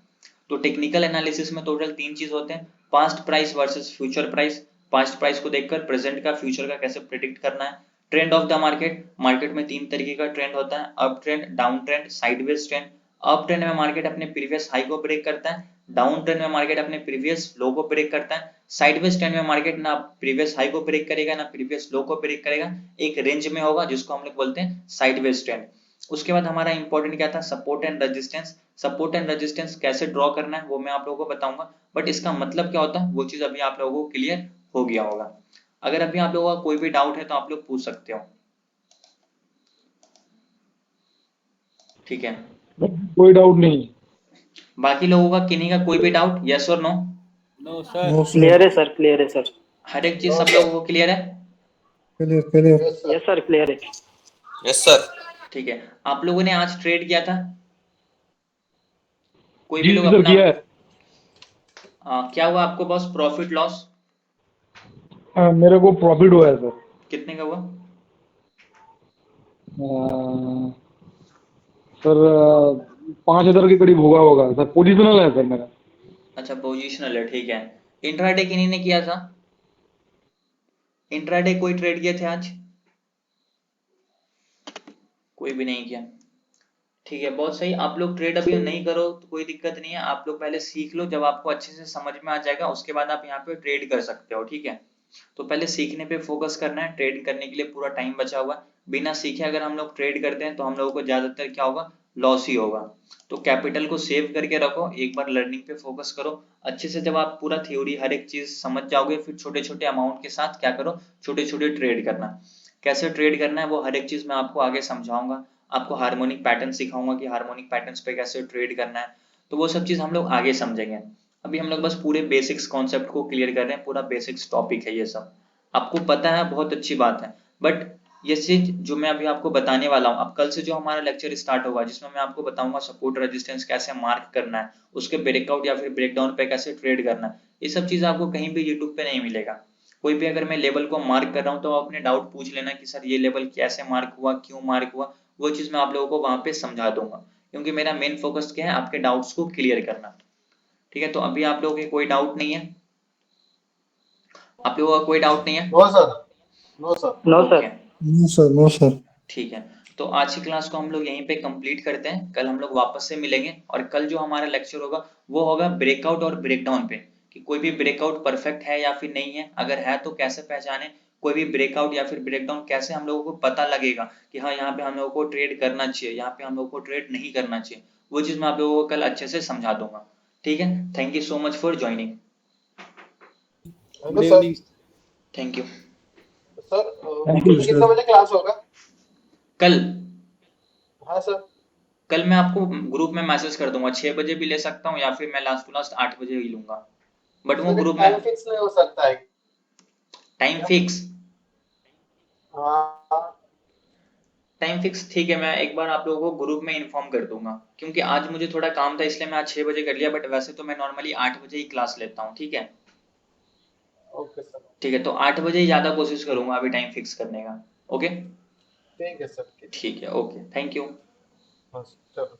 तो टेक्निकल एनालिसिस में टोटल 3 चीज होते हैं, past price versus future price, past price को देखकर प्रेजेंट का फ्यूचर का कैसे प्रिडिक्ट करना है, trend of the market, market में 3 तरीके का ट्रेंड होता है, up trend, down trend, sideways trend. Up trend में मार्केट अपने प्रीवियस हाई को ब्रेक करता है, डाउन ट्रेंड में मार्केट अपने प्रीवियस लो को ब्रेक करता है, साइडवेज ट्रेंड में मार्केट ना प्रीवियस हाई को ब्रेक करेगा ना प्रीवियस लो को ब्रेक करेगा, एक रेंज में होगा जिसको हम लोग बोलते हैं साइडवेज ट्रेंड। उसके बाद हमारा इंपॉर्टेंट क्या था, support and resistance. Support and resistance कैसे ड्रॉ करना है वो मैं आप लोगों को बताऊंगा, बट इसका मतलब क्या होता है वो चीज अभी आप लोगों को क्लियर हो गया होगा। अगर अभी आप लोगों का कोई भी डाउट है तो आप लोग पूछ सकते हो। ठीक है, कोई डाउट नहीं। बाकी लोगों का किन्हीं का कोई भी डाउट, यस और no? No sir. No sir. Clear है सर, क्लियर है सर। हर एक चीज सब लोगों को क्लियर है? Clear clear. Yes sir, clear है। Yes sir. ठीक है, आप लोगों ने आज ट्रेड किया था, कोई भी जी लोग सर अपना किया है। क्या हुआ आपको बॉस, प्रॉफिट लॉस मेरे को प्रॉफिट हुआ है सर। कितने का हुआ? सर 5,000 के करीब होगा सर। पोजिशनल है सर मेरा। अच्छा पोजिशनल है, ठीक है। इंट्राडे किन्हीं ने किया था, इंट्राडे कोई ट्रेड किए थे आज? कोई भी नहीं किया, ठीक है, बहुत सही। आप लोग ट्रेड अभी नहीं करो तो कोई दिक्कत नहीं है, आप लोग पहले सीख लो, जब आपको अच्छे से समझ में आ जाएगा उसके बाद आप यहाँ पे ट्रेड कर सकते हो। ठीक है, तो पहले सीखने पे फोकस करना है, ट्रेड करने के लिए पूरा टाइम बचा हुआ है। बिना सीखे अगर हम लोग ट्रेड करते हैं तो हम लोगों को ज्यादातर क्या होगा, लॉस ही होगा। तो कैपिटल को सेव करके रखो, एक बार लर्निंग पे फोकस करो अच्छे से। जब आप पूरा थ्योरी हर एक चीज समझ जाओगे फिर छोटे छोटे अमाउंट के साथ क्या करो, छोटे छोटे ट्रेड करना। कैसे ट्रेड करना है वो हर एक चीज मैं आपको आगे समझाऊंगा, आपको हार्मोनिक पैटर्न सिखाऊंगा कि हार्मोनिक पैटर्न्स पे कैसे ट्रेड करना है, तो वो सब चीज हम लोग आगे समझेंगे। अभी हम लोग बस पूरे बेसिक्स कॉन्सेप्ट को क्लियर कर रहे हैं, पूरा बेसिक्स टॉपिक है ये सब, आपको पता है बहुत अच्छी बात है। बट ये चीज जो मैं अभी आपको बताने वाला हूँ, अब कल से जो हमारा लेक्चर स्टार्ट होगा जिसमें मैं आपको बताऊंगा सपोर्ट रेजिस्टेंस कैसे मार्क करना है, उसके ब्रेकआउट या फिर ब्रेकडाउन पे कैसे ट्रेड करना है, ये सब चीज आपको कहीं भी यूट्यूब पे नहीं मिलेगा। कोई भी अगर मैं लेवल को मार्क कर रहा हूँ तो आप अपने डाउट पूछ लेना कि सर ये लेवल कैसे मार्क हुआ, क्यों मार्क हुआ, वो चीज मैं आप लोगों को वहां पे समझा दूंगा, क्योंकि मेरा मेन फोकस क्या है, आपके डाउट्स को क्लियर करना। ठीक है, तो अभी आप लोगों के कोई डाउट नहीं है, आप लोगों का कोई डाउट नहीं है? No sir, no sir, no okay, sir. No sir no sir. ठीक है, तो आज की क्लास को हम लोग यहीं पे कंप्लीट करते हैं, कल हम लोग वापस से मिलेंगे और कल जो हमारा लेक्चर होगा वो होगा ब्रेकआउट और ब्रेकडाउन पे, कि कोई भी ब्रेकआउट परफेक्ट है या फिर नहीं है, अगर है तो कैसे पहचाने, कोई भी ब्रेकआउट या फिर ब्रेकडाउन कैसे हम लोगों को पता लगेगा कि हाँ यहाँ पे हम लोगों को ट्रेड करना चाहिए, यहाँ पे हम लोगों को ट्रेड नहीं करना चाहिए, वो चीज मैं आप लोगों को कल अच्छे से समझा दूंगा। ठीक है, thank you so much for joining. Good evening. Thank you. Sir Thank you, कितने sir. बजे क्लास होगा? कल हाँ सर। कल मैं आपको ग्रुप में मैसेज कर दूंगा, 6 बजे भी ले सकता हूँ या फिर मैं लास्ट टू लास्ट 8 बजे ही लूंगा, बट वो सर ग्रुप टाइम में फिक्स नहीं हो सकता है टाइम क्या? फिक्स हाँ टाइम फिक्स ठीक है, मैं एक बार आप लोगों को ग्रुप में इन्फॉर्म कर दूंगा, क्योंकि आज मुझे थोड़ा काम था इसलिए मैं आज 6 बजे कर लिया, बट वैसे तो मैं नॉर्मली 8 बजे ही क्लास लेता हूँ। ठीक है, ओके सर। ठीक है, तो 8 बजे ही ज़्यादा कोशिश करूंगा अभी टाइम फिक्स करने का। ओके, ठीक है सर। ठीक है, ओके, थैंक यू। हाँ चलो।